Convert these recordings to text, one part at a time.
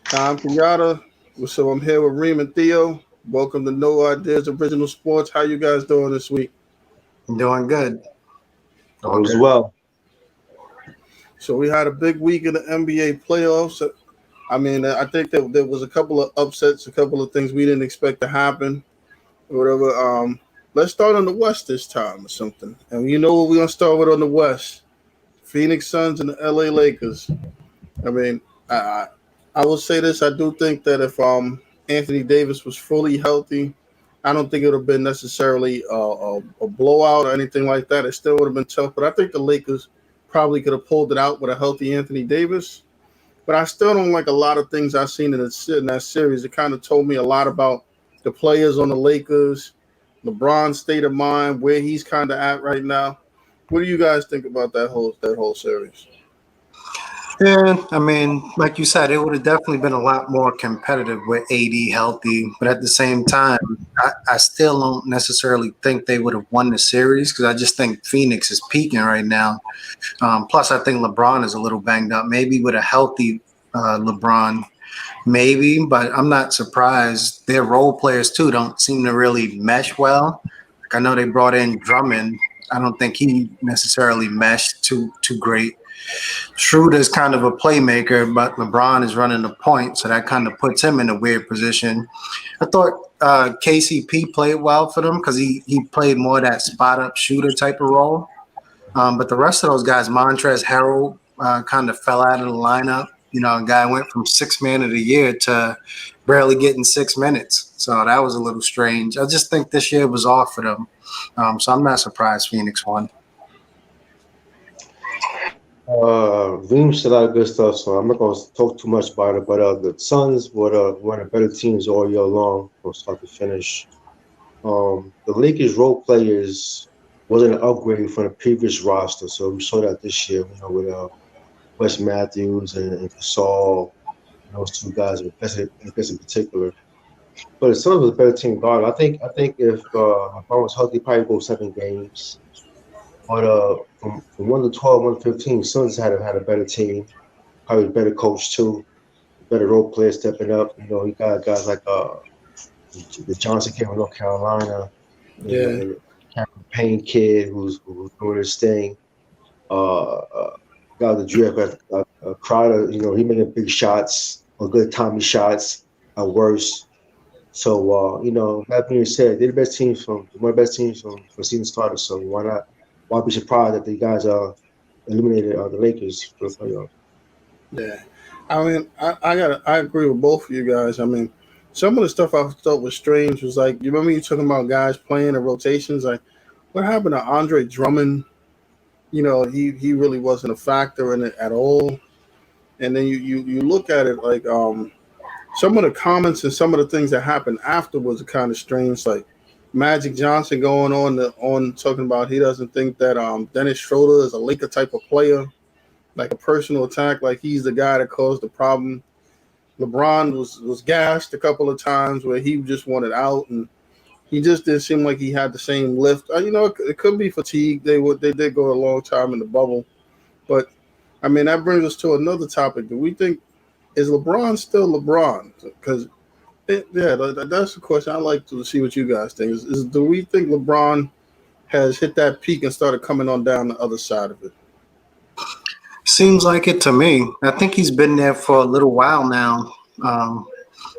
Tom Pinata. So I'm here with Reem and Theo. Welcome to No Ideas Original Sports. How you guys doing this week? Doing good. All is well. So we had a big week in the NBA playoffs. I mean, I think that there was a couple of upsets, a couple of things we didn't expect to happen, or whatever. Let's start on the West this time or something. And you know what we're gonna start with on the West? Phoenix Suns and the LA Lakers. I mean, I I will say this. I do think that if Anthony Davis was fully healthy, I don't think it would have been necessarily a blowout or anything like that. It still would have been tough, but I think the Lakers probably could have pulled it out with a healthy Anthony Davis. But I still don't like a lot of things I've seen in that series. It kind of told me a lot about the players on the Lakers, LeBron's state of mind, where he's kind of at right now. What do you guys think about that whole series? Yeah, I mean, like you said, it would have definitely been a lot more competitive with AD healthy. But at the same time, I still don't necessarily think they would have won the series because I just think Phoenix is peaking right now. Plus, I think LeBron is a little banged up. Maybe with a healthy LeBron, maybe, but I'm not surprised. Their role players, too, don't seem to really mesh well. Like I know they brought in Drummond. I don't think he necessarily meshed too great. Schroeder's kind of a playmaker, but LeBron is running the point, so that kind of puts him in a weird position. I thought KCP played well for them because he played more of that spot-up shooter type of role. But the rest of those guys, Montrezl Harrell kind of fell out of the lineup. You know, a guy went from sixth man of the year to barely getting 6 minutes. So that was a little strange. I just think this year was off for them. So I'm not surprised Phoenix won. Reem said a lot of good stuff, so I'm not going to talk too much about it. But the Suns were one of the better teams all year long from start to finish. The Lakers role players wasn't an upgrade from the previous roster, so we saw that this year, with Wes Matthews and Gasol, those two guys, I guess in particular. But the Suns was a better team guard. I think if LeBron was healthy, probably go 7 games. But from 1 to 12, 1 to 15, Suns had a better team, probably a better coach too, better role players stepping up. You got guys like the Johnson kid from North Carolina, Yeah, the Cameron Payne kid who's doing his thing. Got the drip at Crowder. He making big shots or good Tommy shots at worst. So that being said, they're the best teams from one of the best teams from season starters. So why not? Why be surprised that the guys eliminated the Lakers for the playoff? yeah. I mean, I agree with both of you guys. I mean, some of the stuff I thought was strange was like, you remember you talking about guys playing in rotations? Like, what happened to Andre Drummond? He really wasn't a factor in it at all. And then you look at it like some of the comments and some of the things that happened afterwards are kind of strange. Like Magic Johnson going on talking about he doesn't think that Dennis Schroeder is a Laker type of player, like a personal attack, like he's the guy that caused the problem. LeBron was gassed a couple of times where he just wanted out, and he just didn't seem like he had the same lift. It could be fatigue. They did go a long time in the bubble, but I mean that brings us to another topic. Do we think is LeBron still LeBron? Because that's the question. I like to see what you guys think. Do we think LeBron has hit that peak and started coming on down the other side of it? Seems like it to me. I think he's been there for a little while now.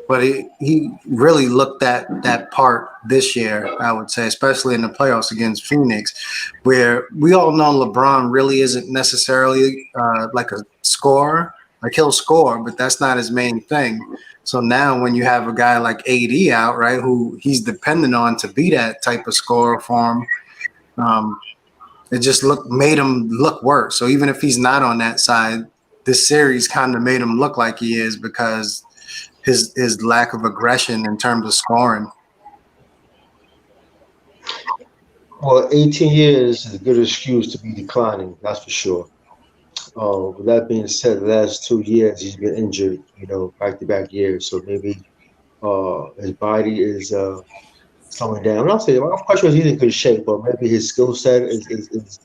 But he really looked at that part this year, I would say, especially in the playoffs against Phoenix, where we all know LeBron really isn't necessarily like a scorer. Like he'll score, but that's not his main thing. So now when you have a guy like AD out, right, who he's dependent on to be that type of scorer for him, it just made him look worse. So even if he's not on that side, this series kind of made him look like he is because his lack of aggression in terms of scoring. Well, 18 years is a good excuse to be declining, that's for sure. With that being said, the last 2 years he's been injured, back-to-back years. So maybe his body is slowing down. I'm quite sure he's in good shape, but maybe his skill set is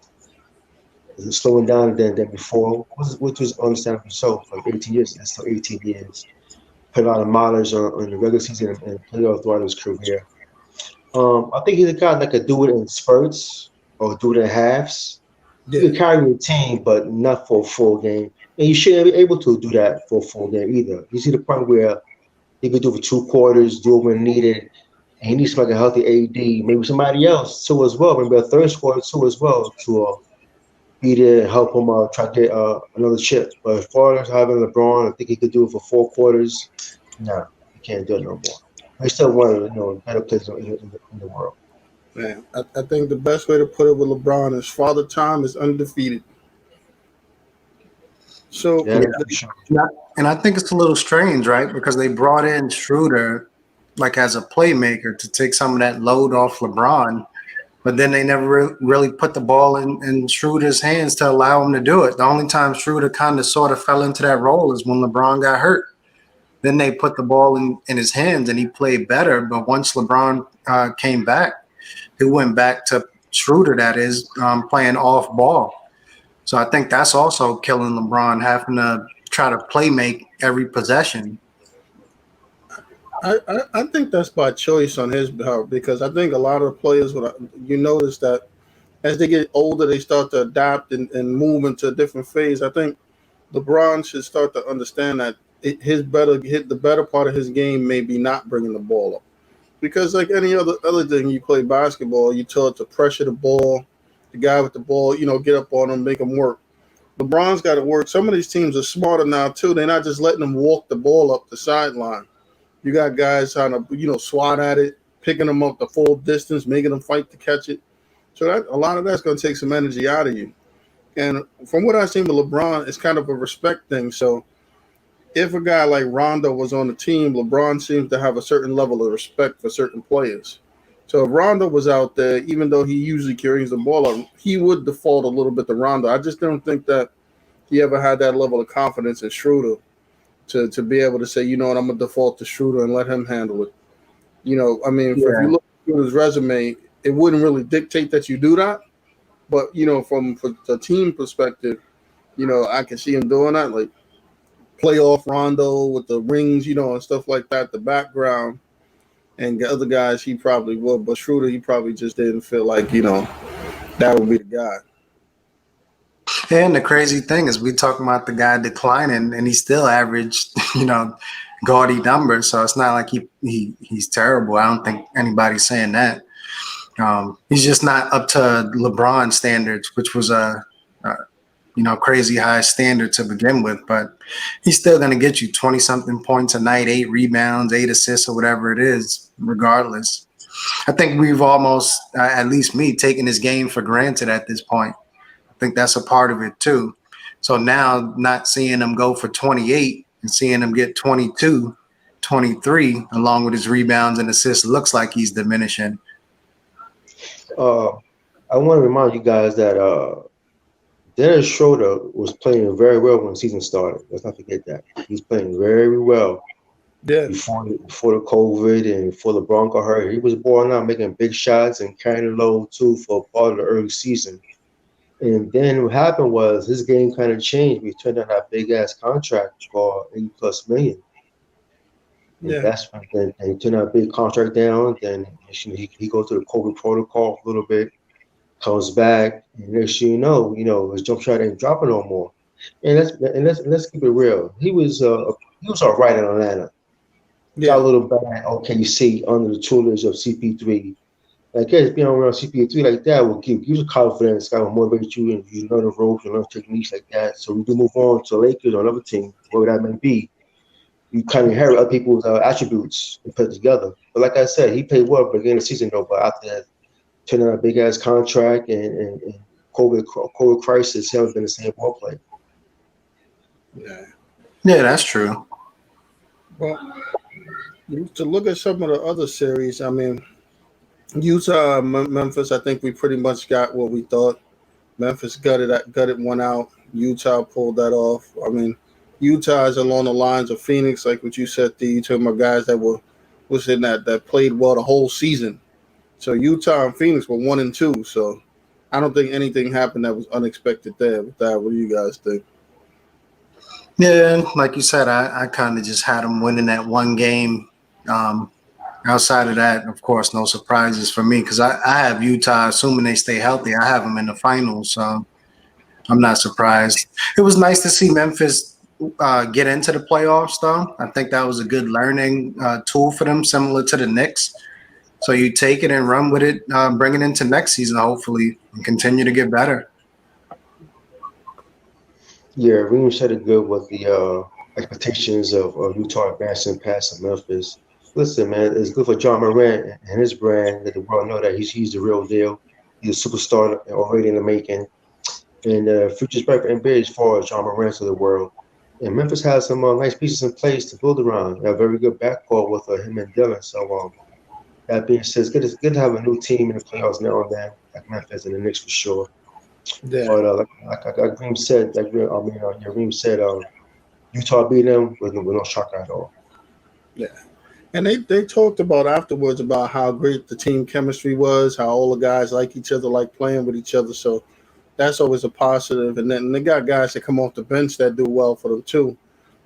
slowing down than before, which was understandable. So for 18 years, that's still 18 years. Put a lot of mileage on the regular season and playoff throughout his career. I think he's a guy that could do it in spurts or do it in halves. He Yeah. could carry a team, but not for a full game. And he shouldn't be able to do that for a full game either. You see the point where he could do it for 2 quarters, do it when needed, and he needs to make a healthy AD, maybe somebody else too as well, maybe a third squad too as well to be there and help him try to get another chip. But as far as having LeBron, I think he could do it for 4 quarters. No, he can't do it no more. He's still one of the better players in the world. Man, I think the best way to put it with LeBron is Father Time is undefeated. So Yeah, Yeah, that's for sure. and I think it's a little strange, right? Because they brought in Schroeder like as a playmaker to take some of that load off LeBron, but then they never really put the ball in Schroeder's hands to allow him to do it. The only time Schroeder kind of sort of fell into that role is when LeBron got hurt. Then they put the ball in his hands and he played better. But once LeBron came back, he went back to Schroeder, that is, playing off ball. So I think that's also killing LeBron, having to try to play make every possession. I think that's by choice on his behalf because I think a lot of players, you notice that as they get older, they start to adapt and move into a different phase. I think LeBron should start to understand that the better part of his game may be not bringing the ball up because like any other thing, you play basketball, you tell it to pressure the ball, the guy with the ball, get up on him, make him work. LeBron's got to work. Some of these teams are smarter now too. They're not just letting them walk the ball up the sideline. You got guys trying to, swat at it, picking them up the full distance, making them fight to catch it. So a lot of that's going to take some energy out of you. And from what I've seen with LeBron, it's kind of a respect thing. So if a guy like Rondo was on the team, LeBron seems to have a certain level of respect for certain players. So if Rondo was out there, even though he usually carries the ball up, he would default a little bit to Rondo. I just don't think that he ever had that level of confidence in Schroeder to be able to say, you know what, I'm going to default to Schroeder and let him handle it. I mean, if Yeah. you look at his resume, it wouldn't really dictate that you do that. But, from the team perspective, I can see him doing that, like playoff Rondo with the rings, and stuff like that, the background. And the other guys, he probably would. But Schroeder, he probably just didn't feel like, that would be the guy. And the crazy thing is, we talking about the guy declining, and he still averaged, gaudy numbers. So it's not like he's terrible. I don't think anybody's saying that. He's just not up to LeBron standards, which was crazy high standard to begin with. But he's still going to get you 20-something points a night, 8 rebounds, 8 assists, or whatever it is, regardless. I think we've almost, at least me, taken his game for granted at this point. I think that's a part of it too. So now not seeing him go for 28 and seeing him get 22, 23, along with his rebounds and assists, looks like he's diminishing. Uh, I want to remind you guys that Dennis Schroeder was playing very well when the season started. Let's not forget that. He's playing very well Yeah. before the COVID and before LeBron got hurt. He was balling out, making big shots and carrying the load too for part of the early season. And then what happened was his game kind of changed. We turned down that big ass contract for 80+ million. And Yeah. that's when then he turned that big contract down. Then he goes to the COVID protocol a little bit, comes back, and next thing you know, his jump shot ain't dropping no more. And let's keep it real. He was all right in Atlanta. Got a Yeah. little better at OKC under the tutelage of CP3. I guess being around CP3 like that will give you confidence, kind of motivate you, and you learn the ropes and learn techniques like that. So we do move on to Lakers or another team, whatever that may be. You kind of inherit other people's attributes and put it together. But like I said, he played well at the beginning of the season, though. But after that, turning out a big ass contract and COVID crisis, he hasn't been the same ball player. Yeah. Yeah, that's true. Well, to look at some of the other series, I mean, Utah, Memphis, I think we pretty much got what we thought. Memphis gutted one out. Utah pulled that off. I mean, Utah is along the lines of Phoenix, like what you said. You talking about guys that was in that played well the whole season. So Utah and Phoenix were 1 and 2. So I don't think anything happened that was unexpected there. With that, what do you guys think? Yeah, like you said, I kind of just had them winning that one game. Um, Outside of that, of course, no surprises for me because I have Utah, assuming they stay healthy. I have them in the finals, so I'm not surprised. It was nice to see Memphis get into the playoffs, though. I think that was a good learning tool for them, similar to the Knicks. So you take it and run with it, bring it into next season, hopefully, and continue to get better. Yeah, Reem said it good with the expectations of Utah advancing past Memphis. Listen, man, it's good for John Morant and his brand that the world know that he's the real deal. He's a superstar already in the making. And future's bright for NBA as far as John Morant to the world. And Memphis has some nice pieces in place to build around. They have a very good backcourt with him and Dylan. So that being said, it's good to have a new team in the playoffs now and then, like Memphis and the Knicks for sure. Yeah, But like Reem said, yeah, Reem said, Utah beat them with no shock at all. yeah. And they talked about afterwards about how great the team chemistry was, how all the guys like each other, like playing with each other. So that's always a positive. And then they got guys that come off the bench that do well for them too.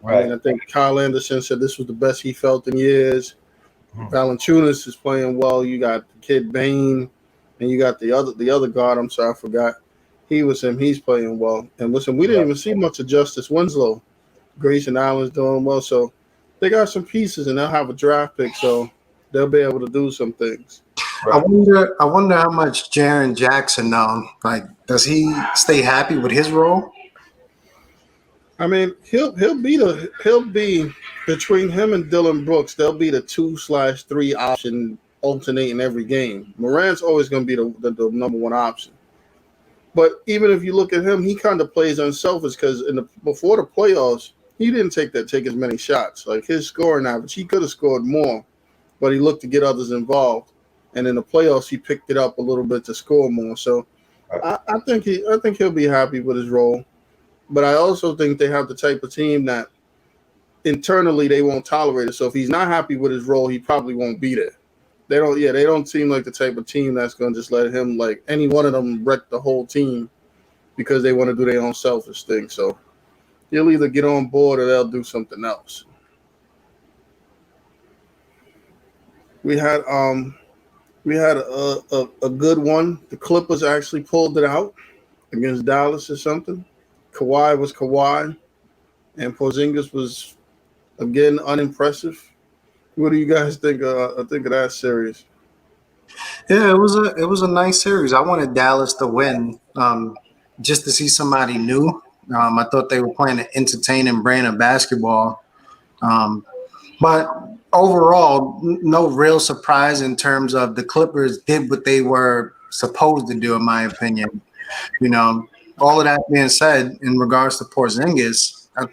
I Right. mean, I think Kyle Anderson said this was the best he felt in years. Mhm. Valanciunas is playing well. You got the kid Bain, and you got the other guard. I'm sorry, I forgot. He was him. He's playing well. And listen, we didn't Right. even see much of Justice Winslow. Grayson Allen's doing well, so they got some pieces, and they'll have a draft pick, so they'll be able to do some things. Right. I wonder how much Jaren Jackson like, does he stay happy with his role? I mean, he'll be between him and Dylan Brooks. They'll be the 2/3 option alternating every game. Morant's always going to be the number one option. But even if you look at him, he kind of plays unselfish because before the playoffs, he didn't take as many shots. Like his scoring average, he could have scored more, but he looked to get others involved. And in the playoffs, he picked it up a little bit to score more. So Right. I think he'll be happy with his role. But I also think they have the type of team that internally they won't tolerate it. So if he's not happy with his role, he probably won't be there. They don't seem like the type of team that's gonna just let him, like, any one of them, wreck the whole team because they want to do their own selfish thing. So he'll either get on board or they'll do something else. We had a good one. The Clippers actually pulled it out against Dallas or something. Kawhi was Kawhi, and Porzingis was again unimpressive. What do you guys think of that series? Yeah, it was a nice series. I wanted Dallas to win, just to see somebody new. I thought they were playing an entertaining brand of basketball. Um, but overall, no real surprise in terms of the Clippers did what they were supposed to do, in my opinion. You know, all of that being said, in regards to Porzingis, I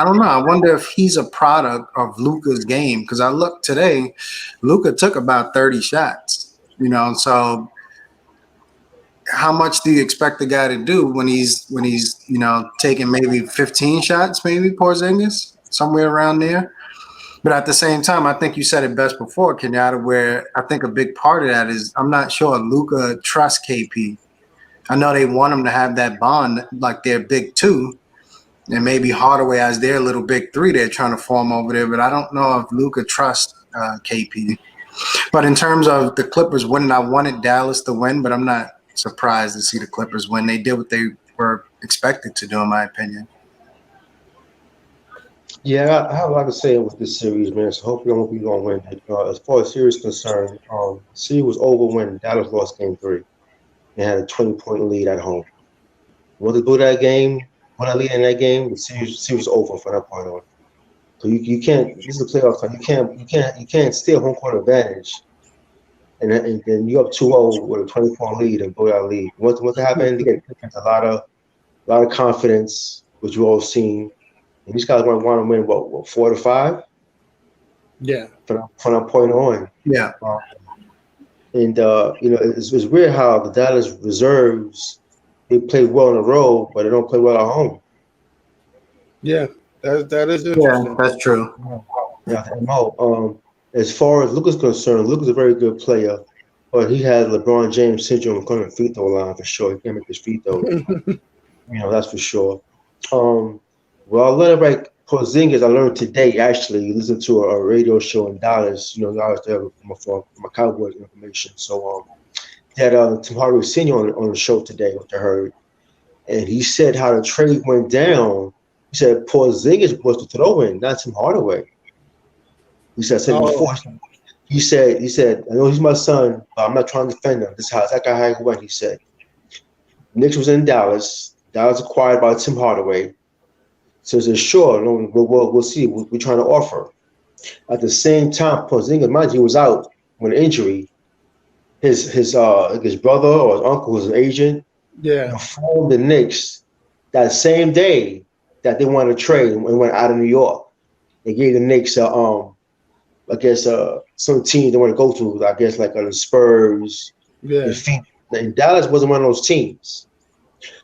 don't know. I wonder if he's a product of Luka's game because I looked today, Luka took about 30 shots. So how much do you expect the guy to do when he's taking maybe 15 shots, maybe Porzingis somewhere around there? But at the same time, I think you said it best before, Kenyatta, where I think a big part of that is I'm not sure Luka trusts KP. I know they want him to have that bond like their big two, and maybe Hardaway as their little big three they're trying to form over there. But I don't know if Luka trusts KP. But in terms of the Clippers winning, I wanted Dallas to win, but I'm not surprised to see the Clippers win. They did what they were expected to do, in my opinion. Yeah, I have a lot to say with this series, man. So hopefully, I'm gonna win it. As far as series concerned, series was over when Dallas lost Game 3. They had a 20-point lead at home. Once they blew that game, when I lead in that game, the series was over from that point on. So you can't. This is a playoff time. You can't steal home court advantage, and then you up 2-0 with a 20-point lead and blow that lead. Once it happened, they get a lot of confidence, which you all seen. And these guys want to win what 4 to 5 Yeah, from that point on. Yeah. And it's weird how the Dallas reserves they play well on the road, but they don't play well at home. yeah, that is Yeah, interesting. that's true. Yeah, no. As far as Luka's concerned, Luka's a very good player, but he had LeBron James syndrome coming free throw line for sure. He can't make his free throws. That's for sure. Well, I learned about Porzingis. I learned today actually. Listened to a radio show in Dallas. Dallas there for my Cowboys information. So they had Tim Hardaway Sr. on the show today, what I heard, and he said how the trade went down. He said Porzingis was the throw-in, not Tim Hardaway. He said, I said before. He said, I know he's my son, but I'm not trying to defend him. This is how it went. He said, Knicks was in Dallas. Dallas acquired by Tim Hardaway. So he said, sure, we'll see. We're trying to offer. At the same time, Porzingis, mind you, was out with an injury. His brother or his uncle was an agent. Yeah. Informed the Knicks that same day that they wanted to trade and went out of New York. They gave the Knicks I guess some teams they want to go to, I guess like the Spurs. Yeah. And Dallas wasn't one of those teams.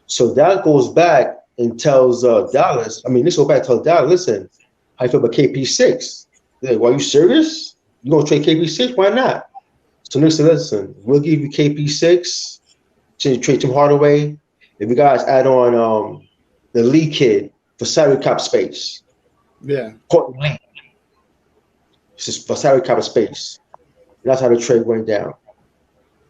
So that goes back and tells Dallas, Knicks go back and tell Dallas, listen, how you feel about KP6? They're like, well, are you serious? You gonna trade KP6? Why not? So Knicks said, listen, we'll give you KP6 to trade Tim Hardaway. If you guys add on the Lee kid for salary cap space. Yeah. Courtney Lee. For salary cap space. That's how the trade went down.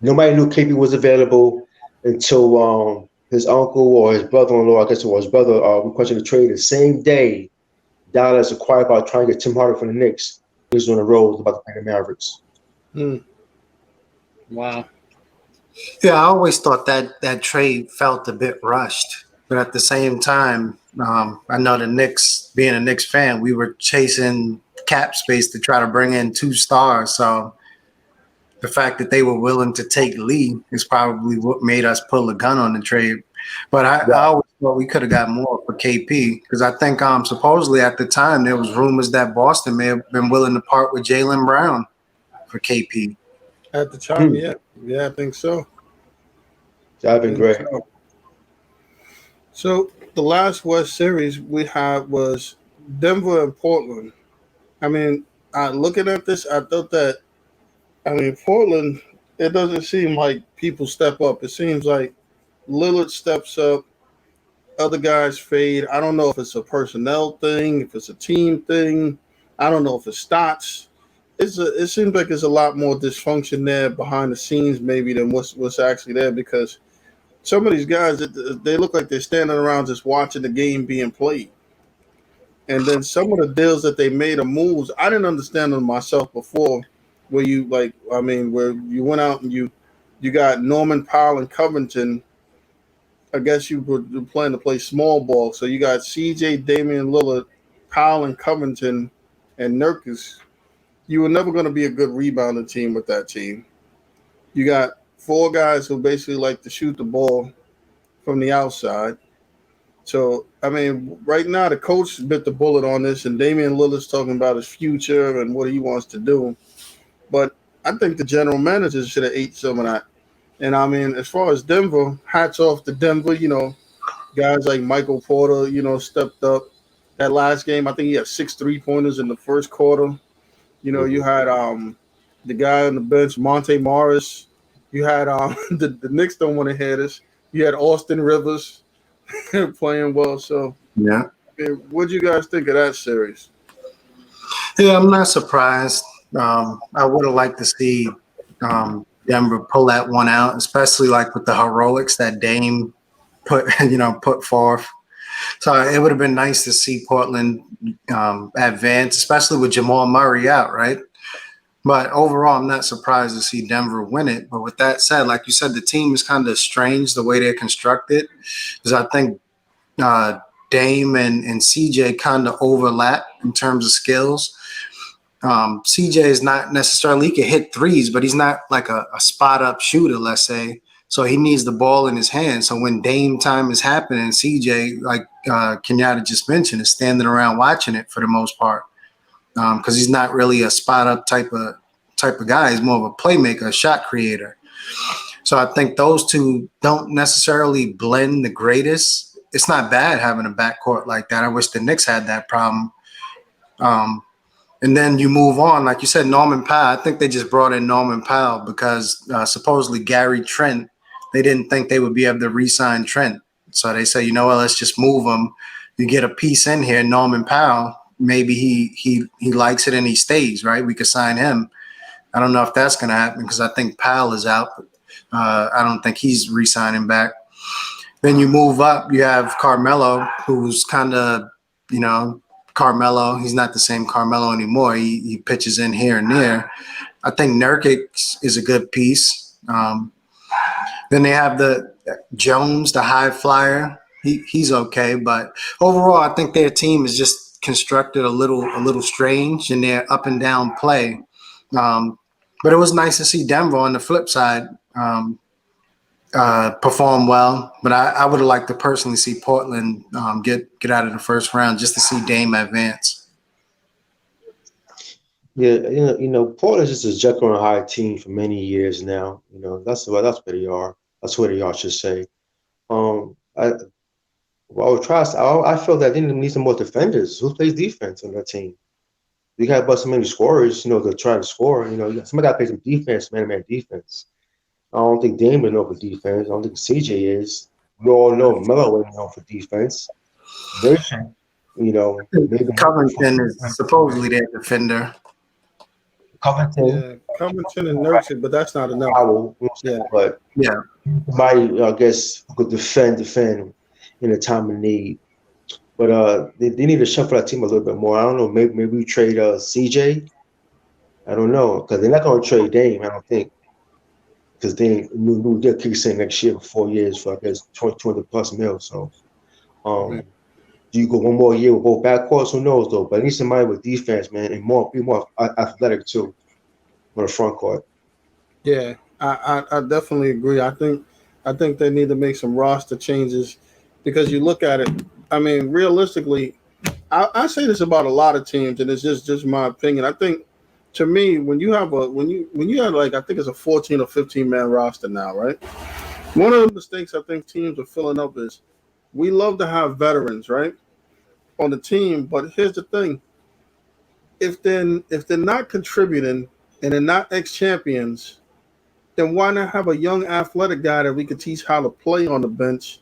Nobody knew KP was available until his uncle or his brother-in-law, I guess it was his brother, requested the trade the same day Dallas acquired by trying to get Tim Hardaway from the Knicks. He was on the road about to play the Mavericks. Wow. Yeah, I always thought that trade felt a bit rushed. But at the same time, I know the Knicks, being a Knicks fan, we were chasing cap space to try to bring in 2 stars. So the fact that they were willing to take Lee is probably what made us pull a gun on the trade. But I always thought we could have got more for KP because I think supposedly at the time there was rumors that Boston may have been willing to part with Jaylen Brown for KP. At the time, yeah. Yeah, I think so. That'd been great. So the last West series we had was Denver and Portland. Looking at this, I thought that, Portland, it doesn't seem like people step up. It seems like Lillard steps up, other guys fade. I don't know if it's a personnel thing, if it's a team thing. I don't know if it's stats. It seems like there's a lot more dysfunction there behind the scenes maybe than what's actually there because some of these guys, they look like they're standing around just watching the game being played. And then some of the deals that they made or moves, I didn't understand them myself before. Where you where you went out and you got Norman Powell and Covington. I guess you were planning to play small ball, so you got CJ, Damian Lillard, Powell and Covington, and Nurkic. You were never going to be a good rebounding team with that team. You got 4 guys who basically like to shoot the ball from the outside. So, right now the coach bit the bullet on this, and Damian Lillard's talking about his future and what he wants to do. But I think the general manager should have ate some of that. And, as far as Denver, hats off to Denver. Guys like Michael Porter, stepped up. That last game, I think he had 6 3-pointers in the first quarter. You had the guy on the bench, Monte Morris. You had the Knicks don't want to hear this. You had Austin Rivers playing well. So, yeah. What do you guys think of that series? Yeah, I'm not surprised. I would have liked to see Denver pull that one out, especially like with the heroics that Dame put forth. So it would have been nice to see Portland advance, especially with Jamal Murray out, right? But overall, I'm not surprised to see Denver win it. But with that said, like you said, the team is kind of strange the way they're constructed, because I think Dame and CJ kind of overlap in terms of skills. CJ is not necessarily, he can hit threes, but he's not like a spot up shooter, let's say. So he needs the ball in his hand. So when Dame time is happening, CJ, like Kenyatta just mentioned, is standing around watching it for the most part, because he's not really a spot up type of guy. He's more of a playmaker, a shot creator. So I think those two don't necessarily blend the greatest. It's not bad having a backcourt like that. I wish the Knicks had that problem. And then you move on, like you said, Norman Powell. I think they just brought in Norman Powell because supposedly Gary Trent, they didn't think they would be able to re-sign Trent. So they say, you know what, let's just move him. You get a piece in here, Norman Powell. Maybe he likes it and he stays, right? We could sign him. I don't know if that's going to happen because I think Powell is out. I don't think he's re-signing back. Then you move up, you have Carmelo, who's kind of, you know, Carmelo. He's not the same Carmelo anymore. He pitches in here and there. I think Nurkic is a good piece. Then they have the Jones, the high flyer. He's okay, but overall, I think their team is just constructed a little strange in their up and down play. But it was nice to see Denver on the flip side perform well. But I would have liked to personally see Portland get out of the first round just to see Dame advance. Yeah, Portland's just a Jekyll and Hyde team for many years now. That's where they are. That's where they are, I should say. I feel that they need some more defenders. Who plays defense on that team? You got about so many scorers, to try to score. Somebody got to play some defense, man-to-man defense. I don't think Dame is known for defense. I don't think CJ is. We all know Melo is known for defense. Maybe Covington is supposedly their defender. Covington, Covington and Nurkic, but that's not enough. But somebody, I guess, could defend in a time of need. But they need to shuffle that team a little bit more. I don't know. Maybe we trade CJ. I don't know because they're not going to trade Dame. I don't think because they knew they'll kick in next year for 4 years for I guess 20 plus mil. So, do you go one more year with both backcourts? Who knows though? But I need somebody with defense, man, and be more athletic too on the front court. Yeah, I definitely agree. I think they need to make some roster changes because you look at it. I mean, realistically, I say this about a lot of teams, and it's just my opinion. I think, to me, when you have like I think it's a 14 or 15 man roster now, right? One of the mistakes I think teams are filling up is we love to have veterans, right, on the team. But here's the thing: if they're not contributing and they're not ex-champions, then why not have a young athletic guy that we could teach how to play on the bench,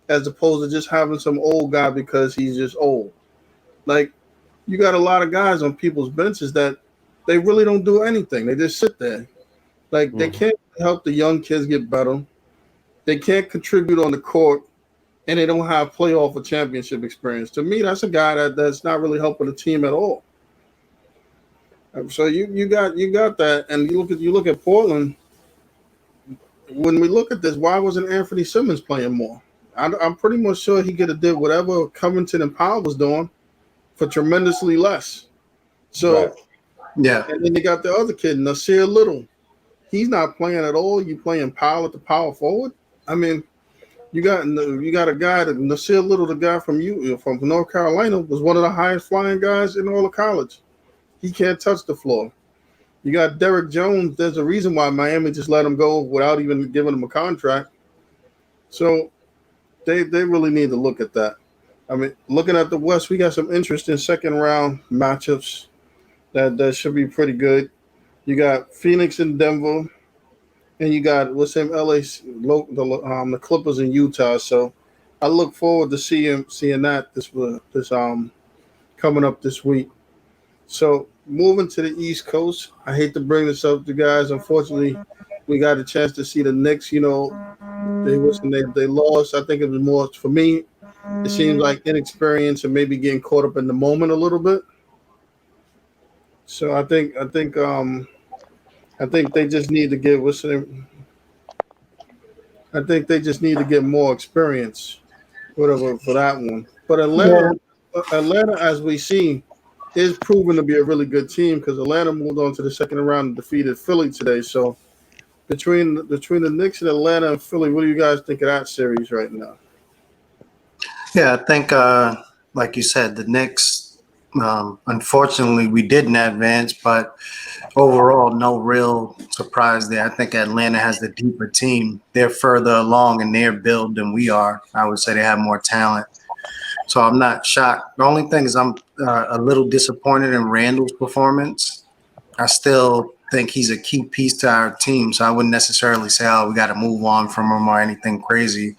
as opposed to just having some old guy because he's just old? Like, you got a lot of guys on people's benches that they really don't do anything. They just sit there. Like, they can't help the young kids get better. They can't contribute on the court, and they don't have playoff or championship experience. To me, that's a guy that's not really helping the team at all. So you got that, and you look at Portland. When we look at this, why wasn't Anthony Simmons playing more? I'm pretty much sure he could have did whatever Covington and Powell was doing for tremendously less. So, yeah. And then you got the other kid, Nasir Little. He's not playing at all. You playing Powell at the power forward? I mean, you got a guy, Nasir Little, the guy from North Carolina, was one of the highest flying guys in all of college. He can't touch the floor. You got Derrick Jones. There's a reason why Miami just let him go without even giving him a contract. So they really need to look at that. I mean, looking at the West, we got some interesting second round matchups that should be pretty good. You got Phoenix and Denver, and you got LA, the Clippers in Utah. So I look forward to seeing that this coming up this week. So moving to the East Coast, I hate to bring this up to guys. Unfortunately, we got a chance to see the Knicks. They lost. I think it was more for me. It seems like inexperience and maybe getting caught up in the moment a little bit. So I think they just need to get I think they just need to get more experience, whatever, for that one. But Atlanta, as we see, is proven to be a really good team because Atlanta moved on to the second round and defeated Philly today. So between the Knicks and Atlanta and Philly, what do you guys think of that series right now? Yeah, I think, like you said, the Knicks, unfortunately, we didn't advance, but overall, no real surprise there. I think Atlanta has the deeper team. They're further along in their build than we are. I would say they have more talent. So I'm not shocked. The only thing is I'm a little disappointed in Randall's performance. I still think he's a key piece to our team, so I wouldn't necessarily say, oh, we got to move on from him or anything crazy.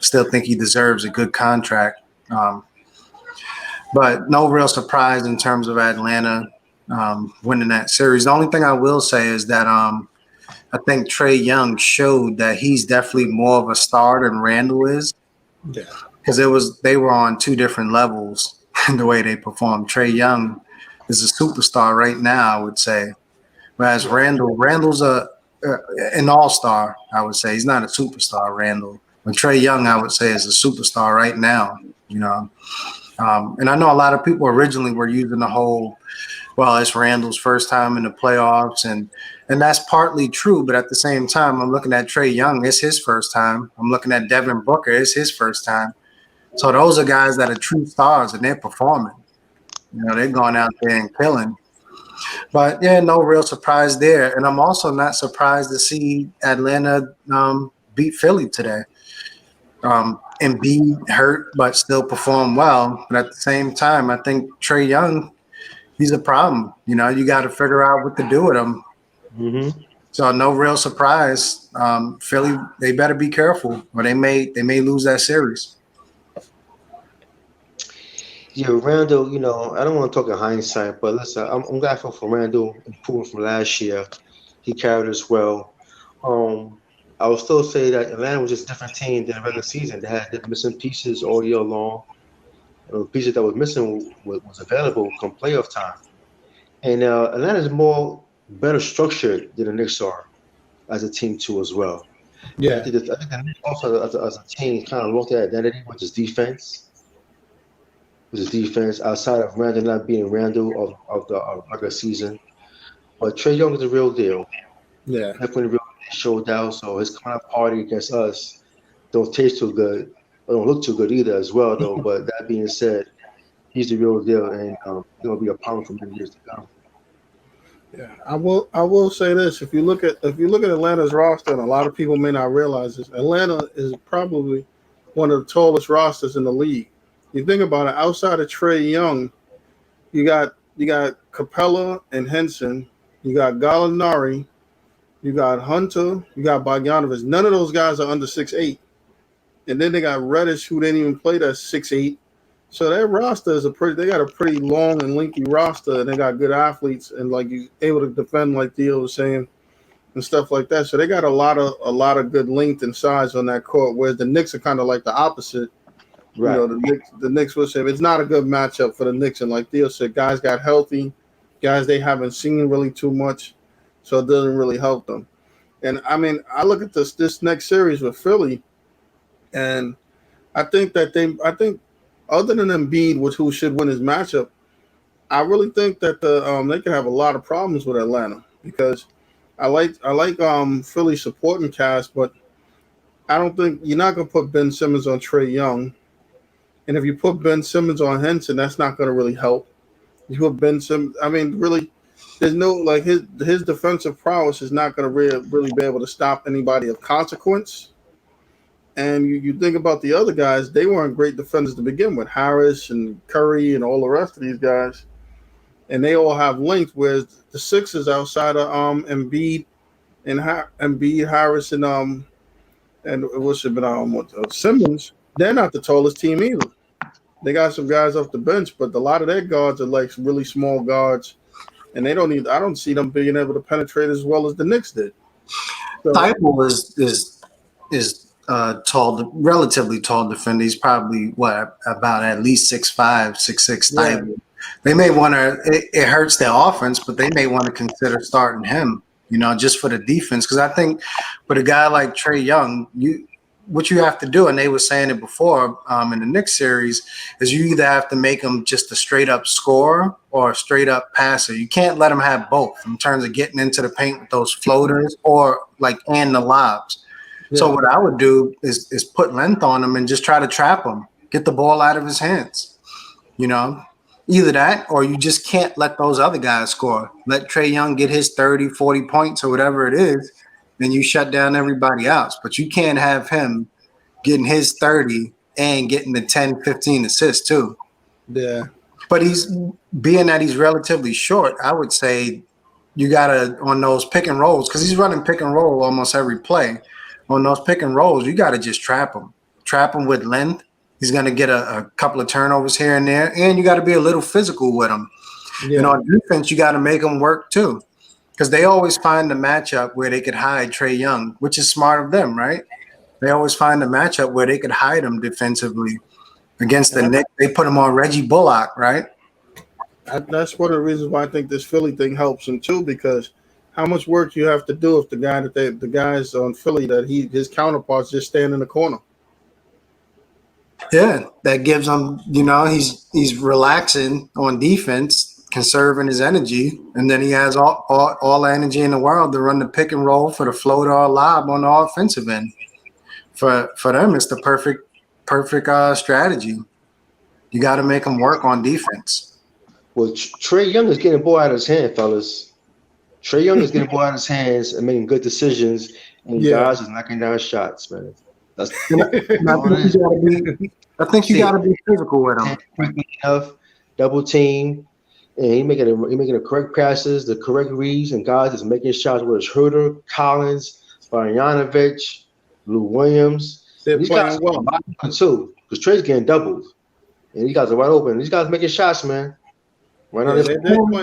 Still think he deserves a good contract. But no real surprise in terms of Atlanta winning that series. The only thing I will say is that I think Trae Young showed that he's definitely more of a star than Randall is. Yeah. Because they were on two different levels in the way they performed. Trae Young is a superstar right now, I would say. Whereas Randall's an all-star, I would say. He's not a superstar, Randall. But Trae Young, I would say, is a superstar right now, you know. And I know a lot of people originally were using the whole, well, it's Randall's first time in the playoffs, and that's partly true. But at the same time, I'm looking at Trae Young, it's his first time. I'm looking at Devin Booker, it's his first time. So those are guys that are true stars, and they're performing. You know, they're going out there and killing. But, yeah, no real surprise there. And I'm also not surprised to see Atlanta beat Philly today. Embiid hurt, but still performed well. But at the same time, I think Trae Young, he's a problem. You know, you got to figure out what to do with him. Mm-hmm. So no real surprise. Philly, they better be careful, or they may lose that series. Yeah, Randall, you know, I don't want to talk in hindsight, but listen, I'm glad for Randall improving from last year. He carried us well. I would still say that Atlanta was just a different team than the regular season. They had different missing pieces all year long. The pieces that was missing was available come playoff time. And Atlanta's more better structured than the Knicks are as a team too as well. Yeah. I think the Knicks also as a team kind of lost their identity, which is defense. Outside of Randall not being Randall of the regular season. But Trae Young is the real deal. Yeah. Definitely the real deal showed out. So his kind of party against us don't taste too good. Or don't look too good either as well though. But that being said, he's the real deal and he's gonna be a problem for many years to come. Yeah. I will say this. If you look at Atlanta's roster, and a lot of people may not realize this, Atlanta is probably one of the tallest rosters in the league. You think about it, outside of Trae Young, you got Capella and Henson, you got Gallinari, you got Hunter, you got Bogdanovich. None of those guys are under 6'8". And then they got Reddish, who didn't even play that 6'8". So their roster is they got a pretty long and lengthy roster, and they got good athletes and like you able to defend, like Theo was saying, and stuff like that. So they got a lot of good length and size on that court, whereas the Knicks are kind of like the opposite. Right. You know, the Knicks will say it's not a good matchup for the Knicks. And like Theo said, guys got healthy, guys they haven't seen really too much, so it doesn't really help them. And I mean, I look at this next series with Philly, and I think other than Embiid, who should win his matchup, I really think that they could have a lot of problems with Atlanta because I like Philly supporting cast, but I don't think you're not gonna put Ben Simmons on Trae Young. And if you put Ben Simmons on Henson, that's not going to really help. You put Ben Simmons, I mean, really, there's no like his defensive prowess is not going to really be able to stop anybody of consequence. And you think about the other guys, they weren't great defenders to begin with, Harris and Curry and all the rest of these guys, and they all have length. Whereas the Sixers outside of Embiid and Embiid, Harris and what's it been Simmons, they're not the tallest team either. They got some guys off the bench, but a lot of their guards are like really small guards, and I don't see them being able to penetrate as well as the Knicks did. So, Thibault is tall, relatively tall defender. He's probably about at least 6'5", 6'6" Thibault. Yeah. They may want to. It hurts their offense, but they may want to consider starting him. You know, just for the defense, because I think with a guy like Trae Young, what you have to do, and they were saying it before in the Knicks series, is you either have to make him just a straight-up scorer or a straight-up passer. You can't let him have both in terms of getting into the paint with those floaters and the lobs. Yeah. So what I would do is put length on him and just try to trap him, get the ball out of his hands. You know, either that or you just can't let those other guys score. Let Trae Young get his 30, 40 points or whatever it is, then you shut down everybody else. But you can't have him getting his 30 and getting the 10, 15 assists too. Yeah. But being that he's relatively short, I would say you gotta on those pick and rolls, because he's running pick and roll almost every play. On those pick and rolls, you gotta just trap him with length. He's gonna get a couple of turnovers here and there, and you got to be a little physical with him. Yeah. And on defense, you got to make him work too, because they always find the matchup where they could hide Trae Young, which is smart of them, right? They always find the matchup where they could hide him defensively. Against the Knicks, they put him on Reggie Bullock, right? That's one of the reasons why I think this Philly thing helps him too, because how much work you have to do if the guys on Philly that his counterparts just stand in the corner. Yeah, that gives him, he's relaxing on defense, conserving his energy, and then he has all the energy in the world to run the pick and roll for the floater or lob on the offensive end. For them, it's the perfect strategy. You got to make them work on defense. Well, Trae Young is getting the ball out of his hand, fellas. Trae Young is getting the ball out of his hands and making good decisions, and guys is knocking down shots, man. I think you got to be physical with him. Enough, double team, and he making the correct passes, the correct reads, and guys is making shots. Whether it's Herter, Collins, Bogdanovich, Lou Williams. They're these playing guys well too, because Trae's getting doubled, and these guys are wide open. These guys making shots, man. Right now,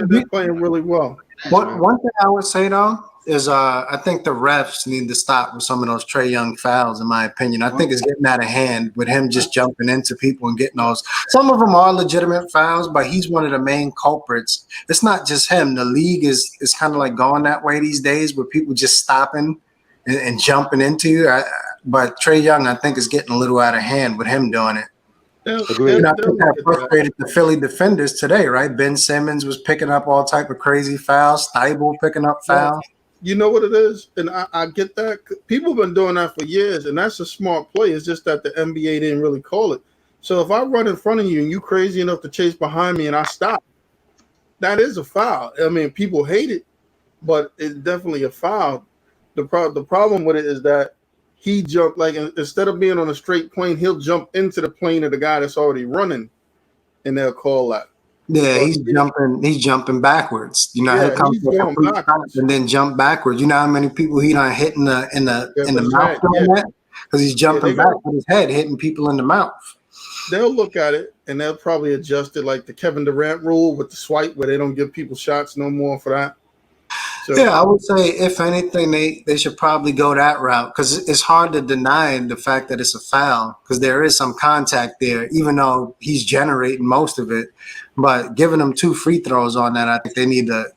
they're playing really well. One thing I would say though is I think the refs need to stop with some of those Trae Young fouls. In my opinion, I think it's getting out of hand with him just jumping into people and getting those. Some of them are legitimate fouls, but he's one of the main culprits. It's not just him. The league is kind of like going that way these days, with people just stopping and jumping into you. But Trae Young, I think, is getting a little out of hand with him doing it. Agreed. I think that frustrated the Philly defenders today, right? Ben Simmons was picking up all type of crazy fouls. Steibel picking up fouls. You know what it is? And I get that. People have been doing that for years, and that's a smart play. It's just that the NBA didn't really call it. So if I run in front of you and you crazy enough to chase behind me and I stop, that is a foul. I mean, people hate it, but it's definitely a foul. The problem with it is that he jumped, like, instead of being on a straight plane, he'll jump into the plane of the guy that's already running, and they'll call that. Yeah, he's jumping backwards. He'll come and then jump backwards. You know how many people he done hit in the mouth doing that? Because he's jumping back with his head, hitting people in the mouth. They'll look at it and they'll probably adjust it like the Kevin Durant rule with the swipe, where they don't give people shots no more for that. So, yeah, I would say if anything, they should probably go that route, because it's hard to deny the fact that it's a foul, because there is some contact there, even though he's generating most of it. But giving them 2 free throws on that, I think they need the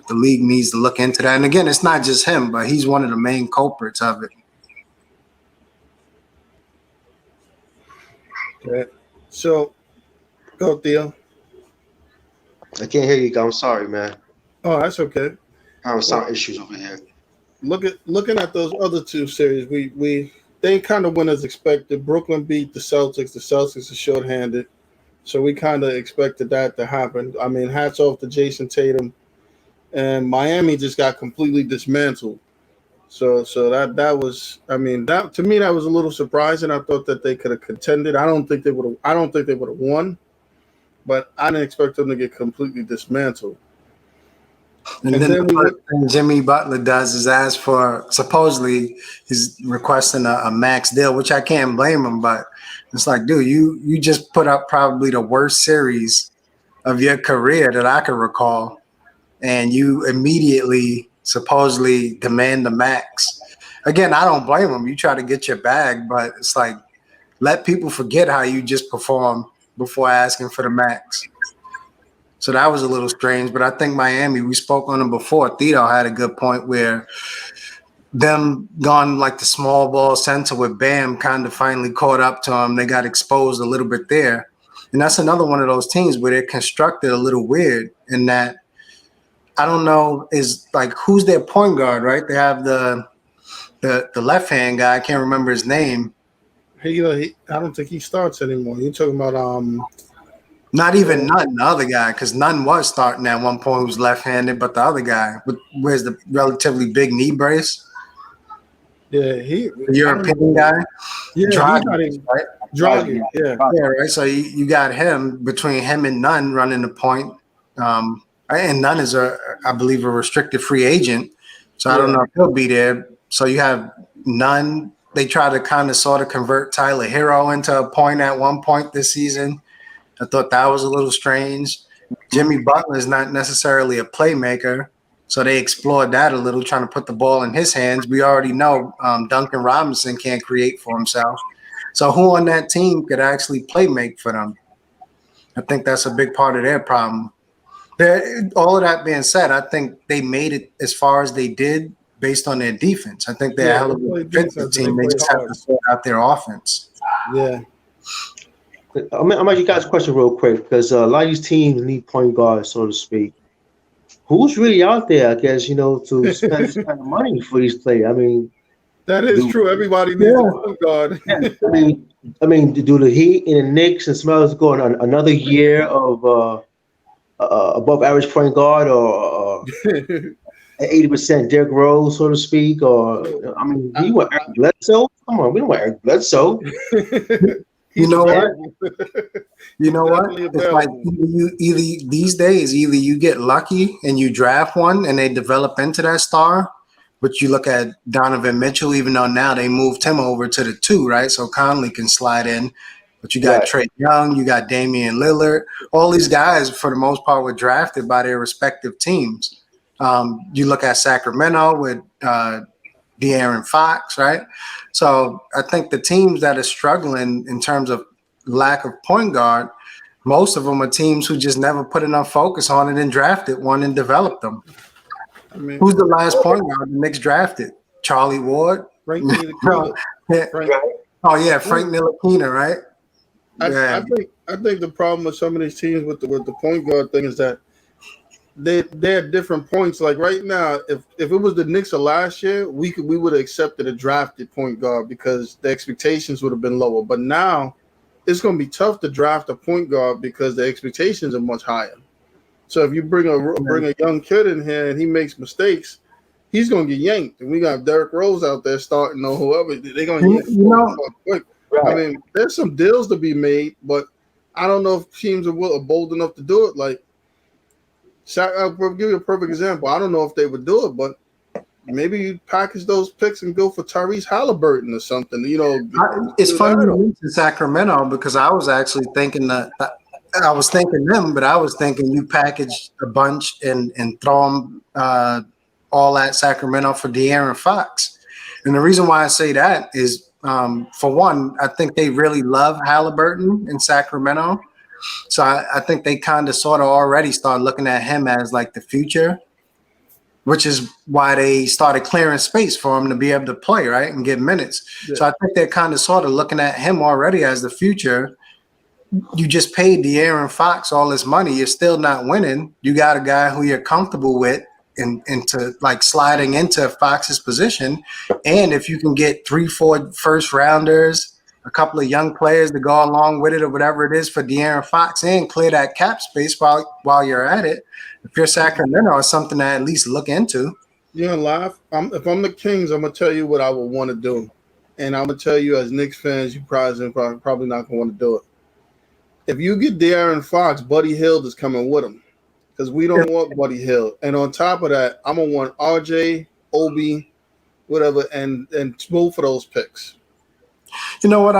league needs to look into that. And again, it's not just him, but he's one of the main culprits of it. Okay. So, go Theo. I can't hear you. I'm sorry, man. Oh, that's okay. I have sound issues over here. Looking at those other 2 series, they kind of went as expected. Brooklyn beat the Celtics. The Celtics are shorthanded, so we kind of expected that to happen. I mean, hats off to Jason Tatum, and Miami just got completely dismantled. So that was, I mean, that to me that was a little surprising. I thought that they could have contended. I don't think they would have won, but I didn't expect them to get completely dismantled. And then the first thing Jimmy Butler does is ask for, supposedly he's requesting a max deal, which I can't blame him, but it's like, dude, you just put up probably the worst series of your career that I can recall, and you immediately supposedly demand the max. Again, I don't blame him. You try to get your bag, but it's like, let people forget how you just performed before asking for the max. So that was a little strange, but I think Miami, we spoke on them before. Tito had a good point where them gone like the small ball center with Bam kind of finally caught up to them. They got exposed a little bit there. And that's another one of those teams where they're constructed a little weird in that, I don't know, is like, who's their point guard, right? They have the left-hand guy. I can't remember his name. I don't think he starts anymore. You're talking about not even Nunn, the other guy, because Nunn was starting at one point, who was left-handed, but the other guy wears the relatively big knee brace. Yeah, the European guy. Yeah, Dragic, right? Dragic, yeah. Yeah, right. So you got him between him and Nunn running the point. And Nunn is I believe, a restricted free agent. So I don't know if he'll be there. So you have Nunn. They try to kind of sort of convert Tyler Hero into a point at one point this season. I thought that was a little strange. Jimmy Butler is not necessarily a playmaker. So they explored that a little, trying to put the ball in his hands. We already know Duncan Robinson can't create for himself. So who on that team could actually play make for them? I think that's a big part of their problem. All of that being said, I think they made it as far as they did based on their defense. I think they're a hell of a defensive team. They just have to sort out their offense. Yeah. I'm gonna ask you guys a question real quick because a lot of these teams need point guards, so to speak. Who's really out there, I guess, to spend this kind of money for these players? I mean, that is true. Everybody needs a point guard. I mean, do the Heat and the Knicks and some others go on another year of above average point guard or 80% Derrick Rose, so to speak? Or I mean, do you want Eric Bledsoe? Come on, we don't want Eric Bledsoe. You know what? It's like either these days, either you get lucky and you draft one and they develop into that star, but you look at Donovan Mitchell, even though now they moved him over to the 2, right? So Conley can slide in. But you got Trae Young, you got Damian Lillard. All these guys, for the most part, were drafted by their respective teams. You look at Sacramento with De'Aaron Fox, right? So I think the teams that are struggling in terms of lack of point guard, most of them are teams who just never put enough focus on it and drafted one and developed them. I mean, who's the last point guard the Knicks drafted? Charlie Ward? Frank Ntilikina. Frank Ntilikina, right? I think the problem with some of these teams with the point guard thing is that they're at different points. Like right now, if it was the Knicks of last year, we would have accepted a drafted point guard because the expectations would have been lower. But now it's going to be tough to draft a point guard because the expectations are much higher. So if you bring a young kid in here and he makes mistakes, he's going to get yanked. And we got Derrick Rose out there starting or whoever. They're going to yank quick. Right. I mean, there's some deals to be made, but I don't know if teams are bold enough to do it. Like, I'll give you a perfect example. I don't know if they would do it, but maybe you package those picks and go for Tyrese Halliburton or something. It's funny you mentioned Sacramento because I was actually thinking them, but I was thinking you package a bunch and throw them all at Sacramento for De'Aaron Fox. And the reason why I say that is, for one, I think they really love Halliburton in Sacramento. So I think they kind of sort of already start looking at him as like the future, which is why they started clearing space for him to be able to play, right, and get minutes. Yeah. So I think they're kind of sort of looking at him already as the future. You just paid De'Aaron Fox all this money. You're still not winning. You got a guy who you're comfortable with into like sliding into Fox's position. And if you can get 3-4 first rounders, a couple of young players to go along with it or whatever it is for De'Aaron Fox and clear that cap space while you're at it. If you're Sacramento, it's something to at least look into. You're going to laugh. If I'm the Kings, I'm going to tell you what I would want to do. And I'm going to tell you as Knicks fans, you probably not going to want to do it. If you get De'Aaron Fox, Buddy Hield is coming with him because we don't want Buddy Hield. And on top of that, I'm going to want RJ, Obi, whatever, and both of those picks. You know what?